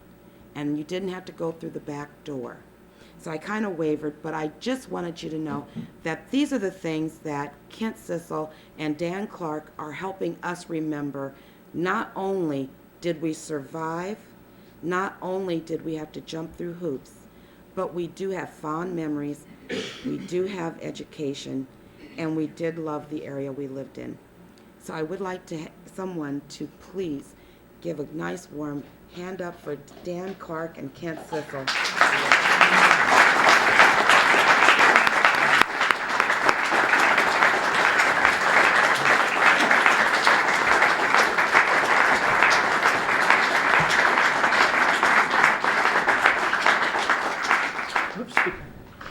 and you didn't have to go through the back door. So I kind of wavered, but I just wanted you to know that these are the things that Kent Sissel and Dan Clark are helping us remember. Not only did we survive, not only did we have to jump through hoops, but we do have fond memories, we do have education, and we did love the area we lived in. So I would like someone to please give a nice warm hand up for Dan Clark and Kent Sissel.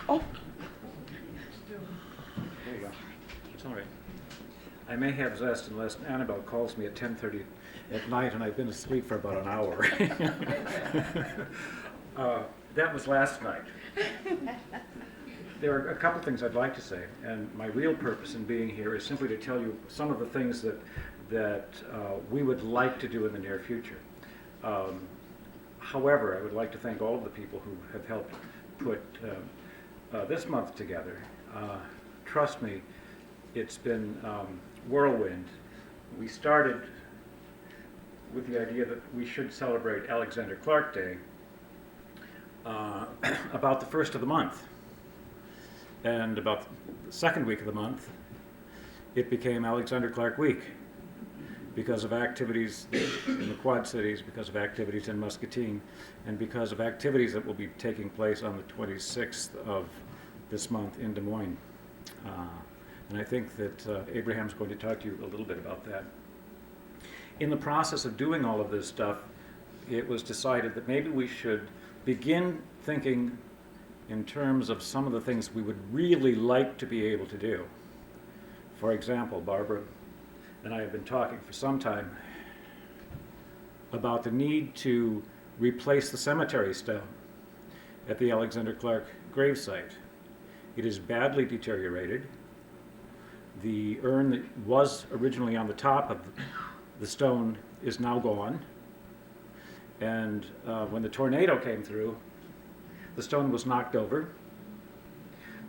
Oh. There you go. It's all right. I may have zest unless Annabelle calls me at 10:30 at night and I've been asleep for about an hour. That was last night. There are a couple things I'd like to say, and my real purpose in being here is simply to tell you some of the things that we would like to do in the near future. However, I would like to thank all of the people who have helped put this month together. Trust me, it's been whirlwind. We started with the idea that we should celebrate Alexander Clark Day about the first of the month. And about the second week of the month, it became Alexander Clark Week because of activities in the Quad Cities, because of activities in Muscatine, and because of activities that will be taking place on the 26th of this month in Des Moines. And I think that Abraham's going to talk to you a little bit about that. In the process of doing all of this stuff, it was decided that maybe we should begin thinking in terms of some of the things we would really like to be able to do. For example, Barbara and I have been talking for some time about the need to replace the cemetery stone at the Alexander Clark gravesite. It is badly deteriorated. The urn that was originally on the top of the stone is now gone. And when the tornado came through, the stone was knocked over.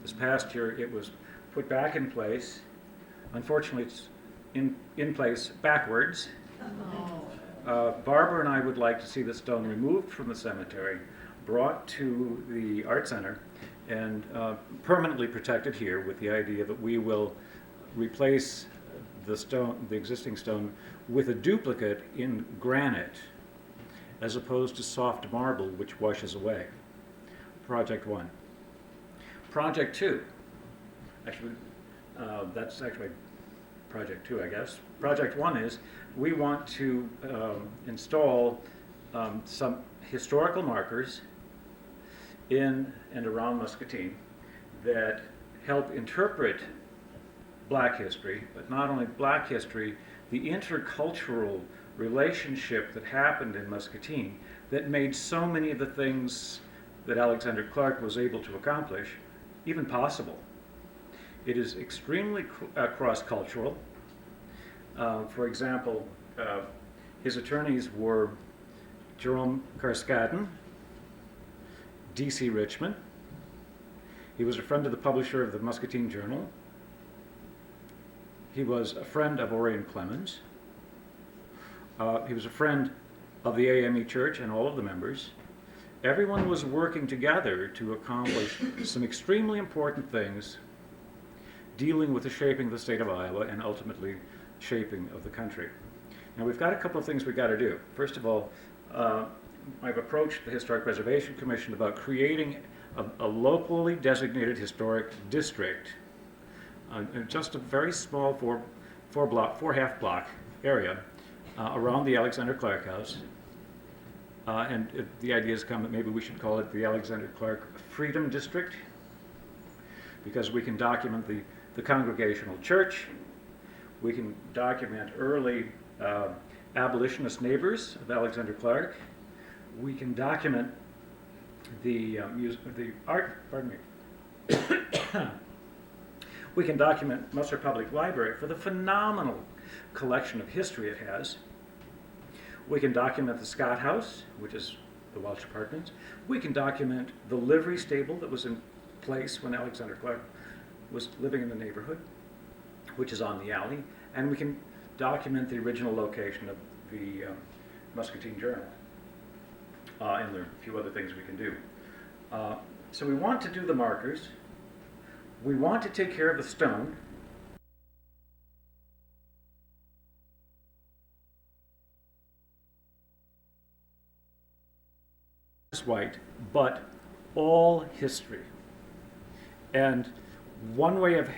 This past year, it was put back in place. Unfortunately, it's in place backwards. Barbara and I would like to see the stone removed from the cemetery, brought to the Art Center, and permanently protected here with the idea that we will replace the existing stone with a duplicate in granite, as opposed to soft marble, which washes away. Project 1. Project 2, actually, that's actually Project 2, I guess. Project 1 is we want to install some historical markers in and around Muscatine that help interpret Black history, but not only Black history, the intercultural relationship that happened in Muscatine that made so many of the things that Alexander Clark was able to accomplish even possible. It is extremely cross-cultural. For example, his attorneys were Jerome Carskadden, D.C. Richmond. He was a friend of the publisher of the Muscatine Journal. He was a friend of Orion Clemens. He was a friend of the AME Church and all of the members. Everyone was working together to accomplish some extremely important things dealing with the shaping of the state of Iowa and ultimately shaping of the country. Now we've got a couple of things we've got to do. First of all, I've approached the Historic Preservation Commission about creating a locally designated historic district, just a very small four half block area around the Alexander Clark House. The idea has come that maybe we should call it the Alexander Clark Freedom District, because we can document the Congregational Church, we can document early abolitionist neighbors of Alexander Clark, We can document the art, pardon me. We can document Musser Public Library for the phenomenal collection of history it has. We can document the Scott House, which is the Welch Apartments. We can document the livery stable that was in place when Alexander Clark was living in the neighborhood, which is on the alley. And we can document the original location of the Muscatine Journal. And there are a few other things we can do. So we want to do the markers. We want to take care of the stone. It's white, but all history. And one way of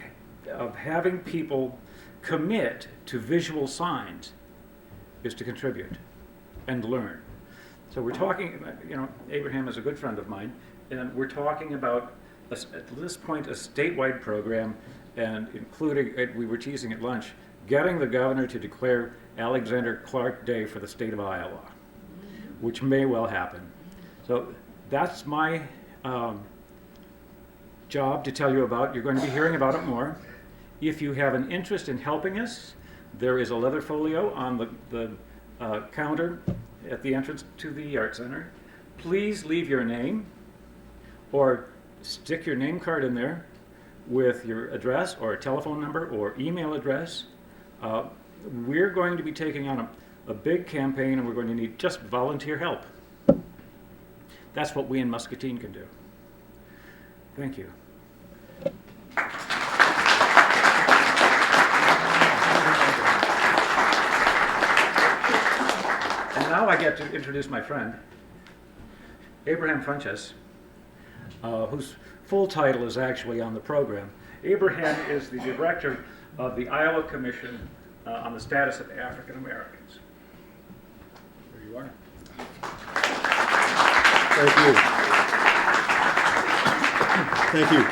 having people commit to visual signs is to contribute and learn. So we're talking, Abraham is a good friend of mine, and we're talking about, at this point, a statewide program, and including, we were teasing at lunch, getting the governor to declare Alexander Clark Day for the state of Iowa, which may well happen. So that's my job to tell you about. You're going to be hearing about it more. If you have an interest in helping us, there is a leather folio on the counter at the entrance to the Art Center. Please leave your name or stick your name card in there with your address or a telephone number or email address. We're going to be taking on a big campaign, and we're going to need just volunteer help. That's what we in Muscatine can do. Thank you. And now I get to introduce my friend, Abraham Funches, whose full title is actually on the program. Abraham is the director of the Iowa Commission on the Status of African Americans. There you are. Thank you. Thank you.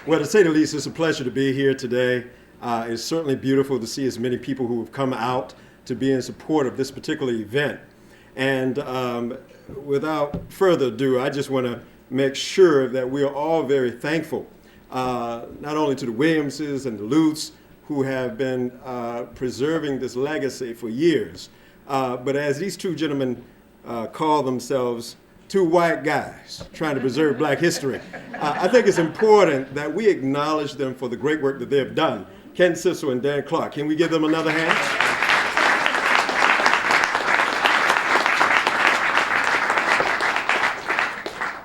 Well, to say the least, it's a pleasure to be here today. It's certainly beautiful to see as many people who have come out to be in support of this particular event. And without further ado, I just want to make sure that we are all very thankful, not only to the Williamses and the Luths, who have been preserving this legacy for years, but as these two gentlemen call themselves, two white guys trying to preserve black history, I think it's important that we acknowledge them for the great work that they have done. Ken Sissel and Dan Clark. Can we give them another hand?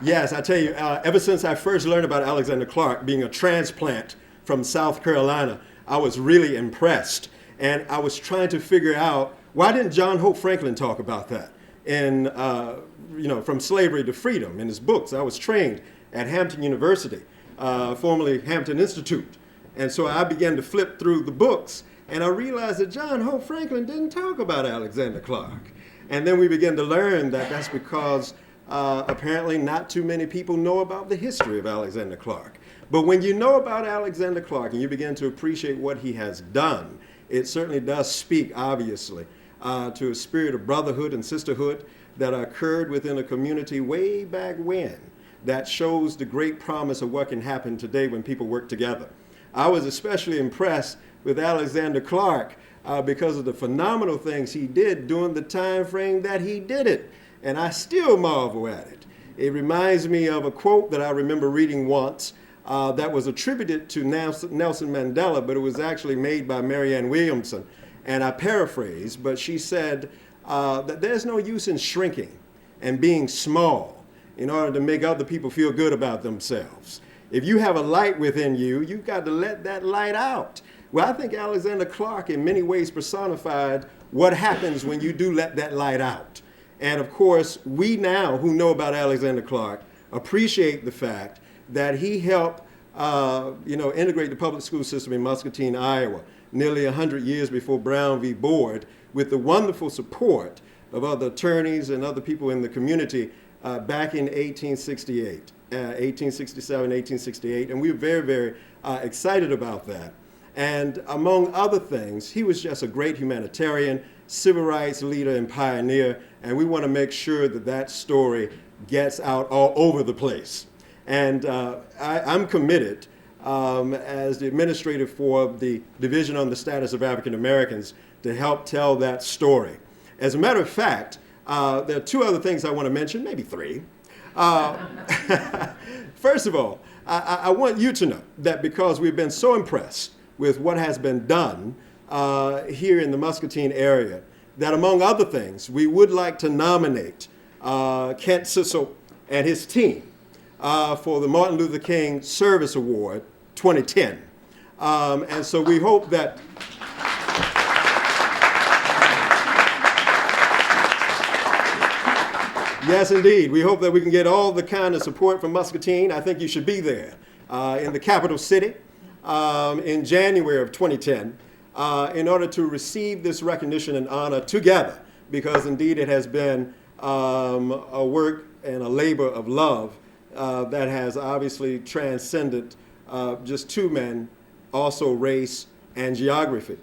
Yes, I tell you, ever since I first learned about Alexander Clark being a transplant from South Carolina, I was really impressed. And I was trying to figure out, why didn't John Hope Franklin talk about that in, From Slavery to Freedom in his books? I was trained at Hampton University, formerly Hampton Institute. And so I began to flip through the books, and I realized that John Hope Franklin didn't talk about Alexander Clark. And then we began to learn that that's because apparently not too many people know about the history of Alexander Clark. But when you know about Alexander Clark and you begin to appreciate what he has done, it certainly does speak, obviously, to a spirit of brotherhood and sisterhood that occurred within a community way back when, that shows the great promise of what can happen today when people work together. I was especially impressed with Alexander Clark because of the phenomenal things he did during the time frame that he did it. And I still marvel at it. It reminds me of a quote that I remember reading once that was attributed to Nelson Mandela, but it was actually made by Marianne Williamson. And I paraphrase, but she said that there's no use in shrinking and being small in order to make other people feel good about themselves. If you have a light within you, you've got to let that light out. Well, I think Alexander Clark in many ways personified what happens when you do let that light out. And of course, we now who know about Alexander Clark appreciate the fact that he helped integrate the public school system in Muscatine, Iowa, nearly 100 years before Brown v. Board, with the wonderful support of other attorneys and other people in the community back in 1868, 1867, 1868. And we were very, very excited about that. And among other things, he was just a great humanitarian civil rights leader and pioneer, and we want to make sure that that story gets out all over the place. And I'm committed as the administrator for the Division on the Status of African Americans to help tell that story. As a matter of fact, there are two other things I want to mention, maybe three. First of all, I want you to know that because we've been so impressed with what has been done here in the Muscatine area, that among other things, we would like to nominate Kent Sissel and his team for the Martin Luther King Service Award 2010. And so we hope that yes, indeed. We hope that we can get all the kind of support from Muscatine. I think you should be there in the capital city in January of 2010 in order to receive this recognition and honor together, because indeed it has been a work and a labor of love that has obviously transcended just two men, also race and geography.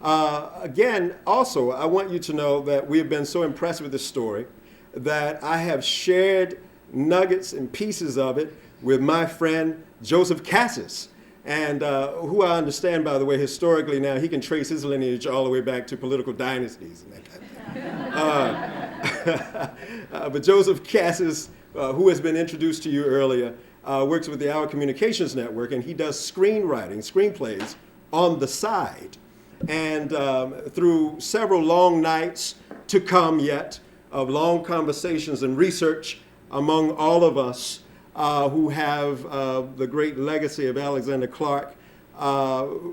Again, also, I want you to know that we have been so impressed with this story that I have shared nuggets and pieces of it with my friend Joseph Cassis, and who I understand, by the way, historically now, he can trace his lineage all the way back to political dynasties and that kind of thing. But Joseph Cassis, who has been introduced to you earlier, works with the Our Communications Network, and he does screenwriting, screenplays on the side. And through several long nights to come yet, of long conversations and research among all of us who have the great legacy of Alexander Clark,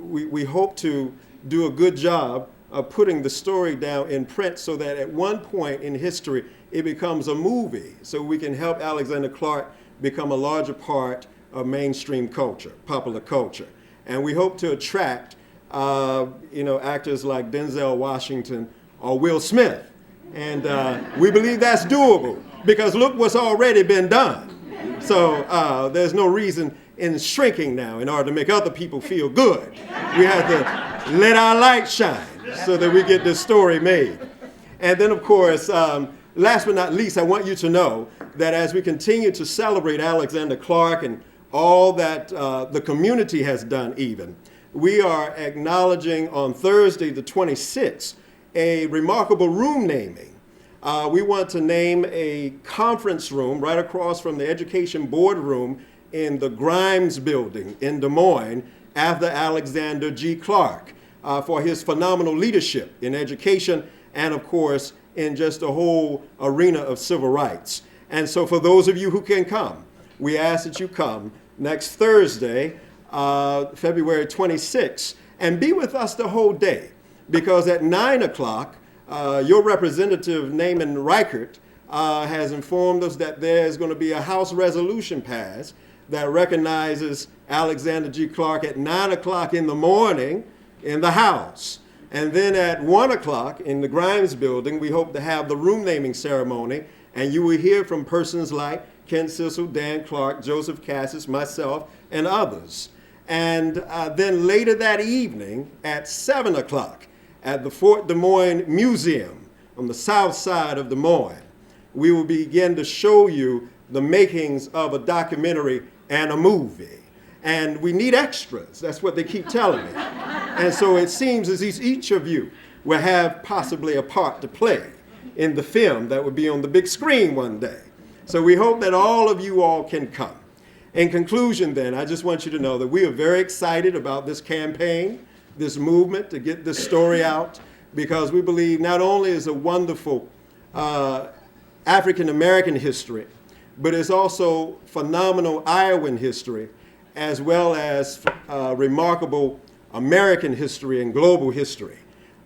we hope to do a good job of putting the story down in print so that at one point in history it becomes a movie, so we can help Alexander Clark become a larger part of mainstream culture, popular culture. And we hope to attract actors like Denzel Washington or Will Smith. And we believe that's doable because look what's already been done. So there's no reason in shrinking now in order to make other people feel good. We have to let our light shine so that we get this story made. And then, of course, last but not least, I want you to know that as we continue to celebrate Alexander Clark and all that the community has done even, we are acknowledging on Thursday the 26th a remarkable room naming. We want to name a conference room right across from the Education Board room in the Grimes Building in Des Moines after Alexander G. Clark for his phenomenal leadership in education and, of course, in just the whole arena of civil rights. And so for those of you who can come, we ask that you come next Thursday, February 26th, and be with us the whole day. Because at 9 o'clock, your representative, Naaman Reichert, has informed us that there's going to be a House resolution passed that recognizes Alexander G. Clark at 9 o'clock in the morning in the House. And then at 1 o'clock in the Grimes Building, we hope to have the room naming ceremony, and you will hear from persons like Kent Sissel, Dan Clark, Joseph Cassis, myself, and others. And then later that evening at 7 o'clock, at the Fort Des Moines Museum on the south side of Des Moines, we will begin to show you the makings of a documentary and a movie. And we need extras. That's what they keep telling me. And so it seems as if each of you will have possibly a part to play in the film that will be on the big screen one day. So we hope that all of you all can come. In conclusion then, I just want you to know that we are very excited about this campaign, this movement to get this story out, because we believe not only is a wonderful African-American history, but it's also phenomenal Iowan history, as well as remarkable American history and global history.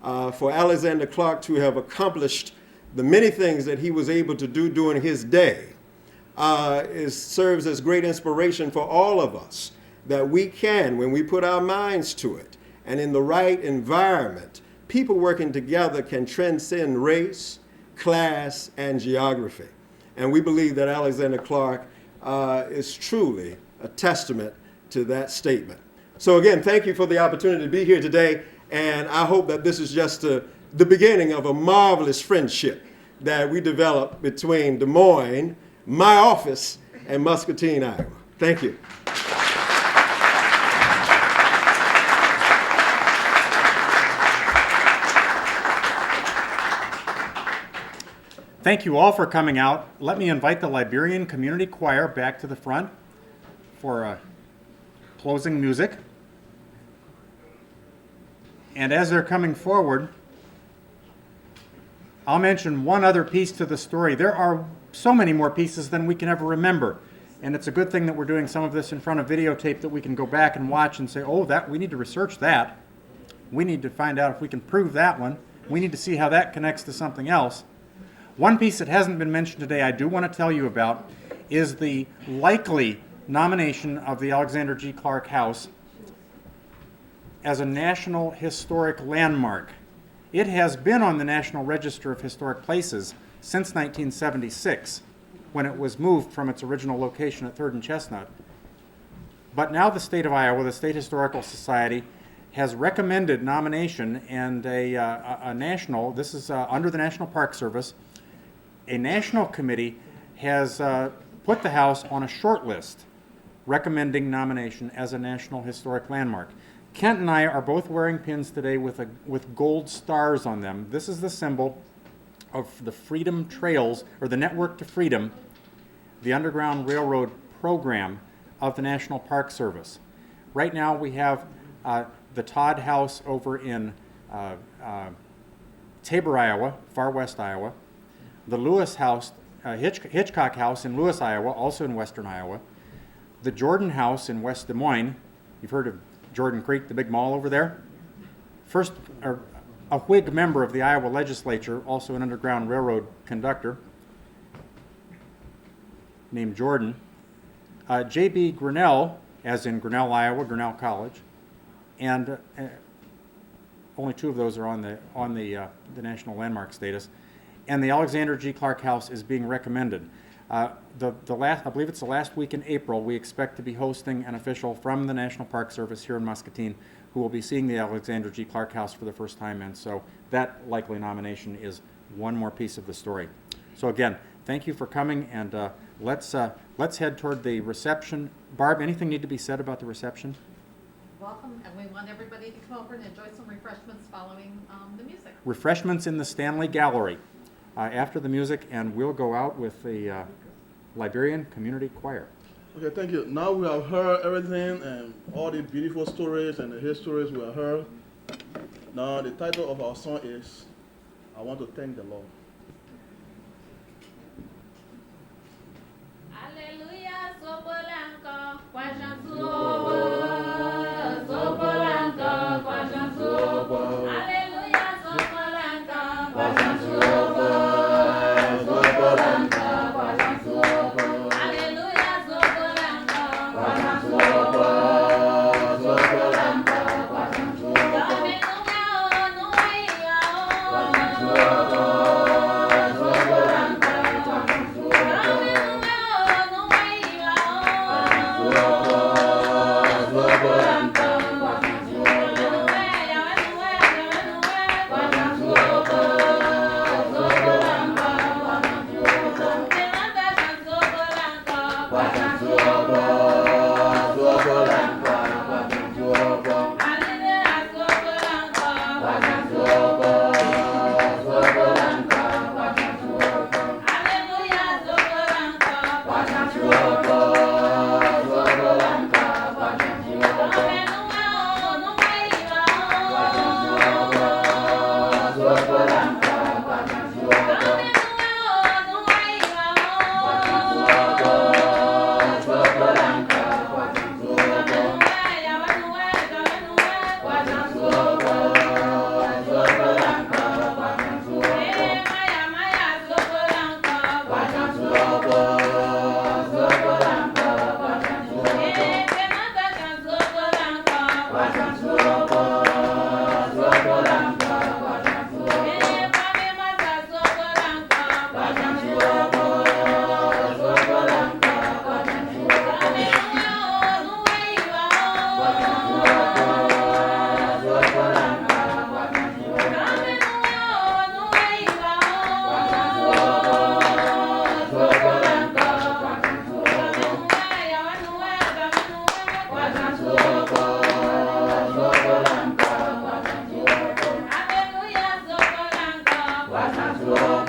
For Alexander Clark to have accomplished the many things that he was able to do during his day serves as great inspiration for all of us, that we can, when we put our minds to it, and in the right environment, people working together can transcend race, class, and geography. And we believe that Alexander Clark is truly a testament to that statement. So again, thank you for the opportunity to be here today, and I hope that this is just the beginning of a marvelous friendship that we developed between Des Moines, my office, and Muscatine, Iowa. Thank you. Thank you all for coming out. Let me invite the Liberian Community Choir back to the front for closing music. And as they're coming forward, I'll mention one other piece to the story. There are so many more pieces than we can ever remember. And it's a good thing that we're doing some of this in front of videotape that we can go back and watch and say, oh, that we need to research that. We need to find out if we can prove that one. We need to see how that connects to something else. One piece that hasn't been mentioned today I do want to tell you about is the likely nomination of the Alexander G. Clark House as a National Historic Landmark. It has been on the National Register of Historic Places since 1976, when it was moved from its original location at 3rd and Chestnut. But now the state of Iowa, the State Historical Society, has recommended nomination, and a national, this is under the National Park Service, a national committee has put the house on a short list recommending nomination as a National Historic Landmark. Kent and I are both wearing pins today with gold stars on them. This is the symbol of the Freedom Trails, or the Network to Freedom, the Underground Railroad program of the National Park Service. Right now we have the Todd House over in Tabor, Iowa, far west Iowa, the Lewis House, Hitchcock House in Lewis, Iowa, also in western Iowa, the Jordan House in West Des Moines. You've heard of Jordan Creek, the big mall over there. First, a Whig member of the Iowa legislature, also an Underground Railroad conductor, named Jordan. J.B. Grinnell, as in Grinnell, Iowa, Grinnell College, and only two of those are on the national landmark status. And the Alexander G. Clark House is being recommended. I believe it's the last week in April, we expect to be hosting an official from the National Park Service here in Muscatine who will be seeing the Alexander G. Clark House for the first time, and so that likely nomination is one more piece of the story. So again, thank you for coming, and let's head toward the reception. Barb, anything need to be said about the reception? Welcome, and we want everybody to come over and enjoy some refreshments following the music. Refreshments in the Stanley Gallery after the music, and we'll go out with the Liberian Community Choir. Okay, thank you. Now we have heard everything and all the beautiful stories and the histories we have heard. Now the title of our song is I Want to Thank the Lord. Alléluia, Sopolanka, kwa chanson, Sopolanka, kwa chanson. Alléluia, Sopolanka, kwa chanson, Sopolanka, kwa chanson. Alléluia, Sopolanka, kwa chanson, Sopolanka, kwa chanson. Dame no ia, kwa chanson, Sopolanka, kwa chanson. Dame Wasanzuo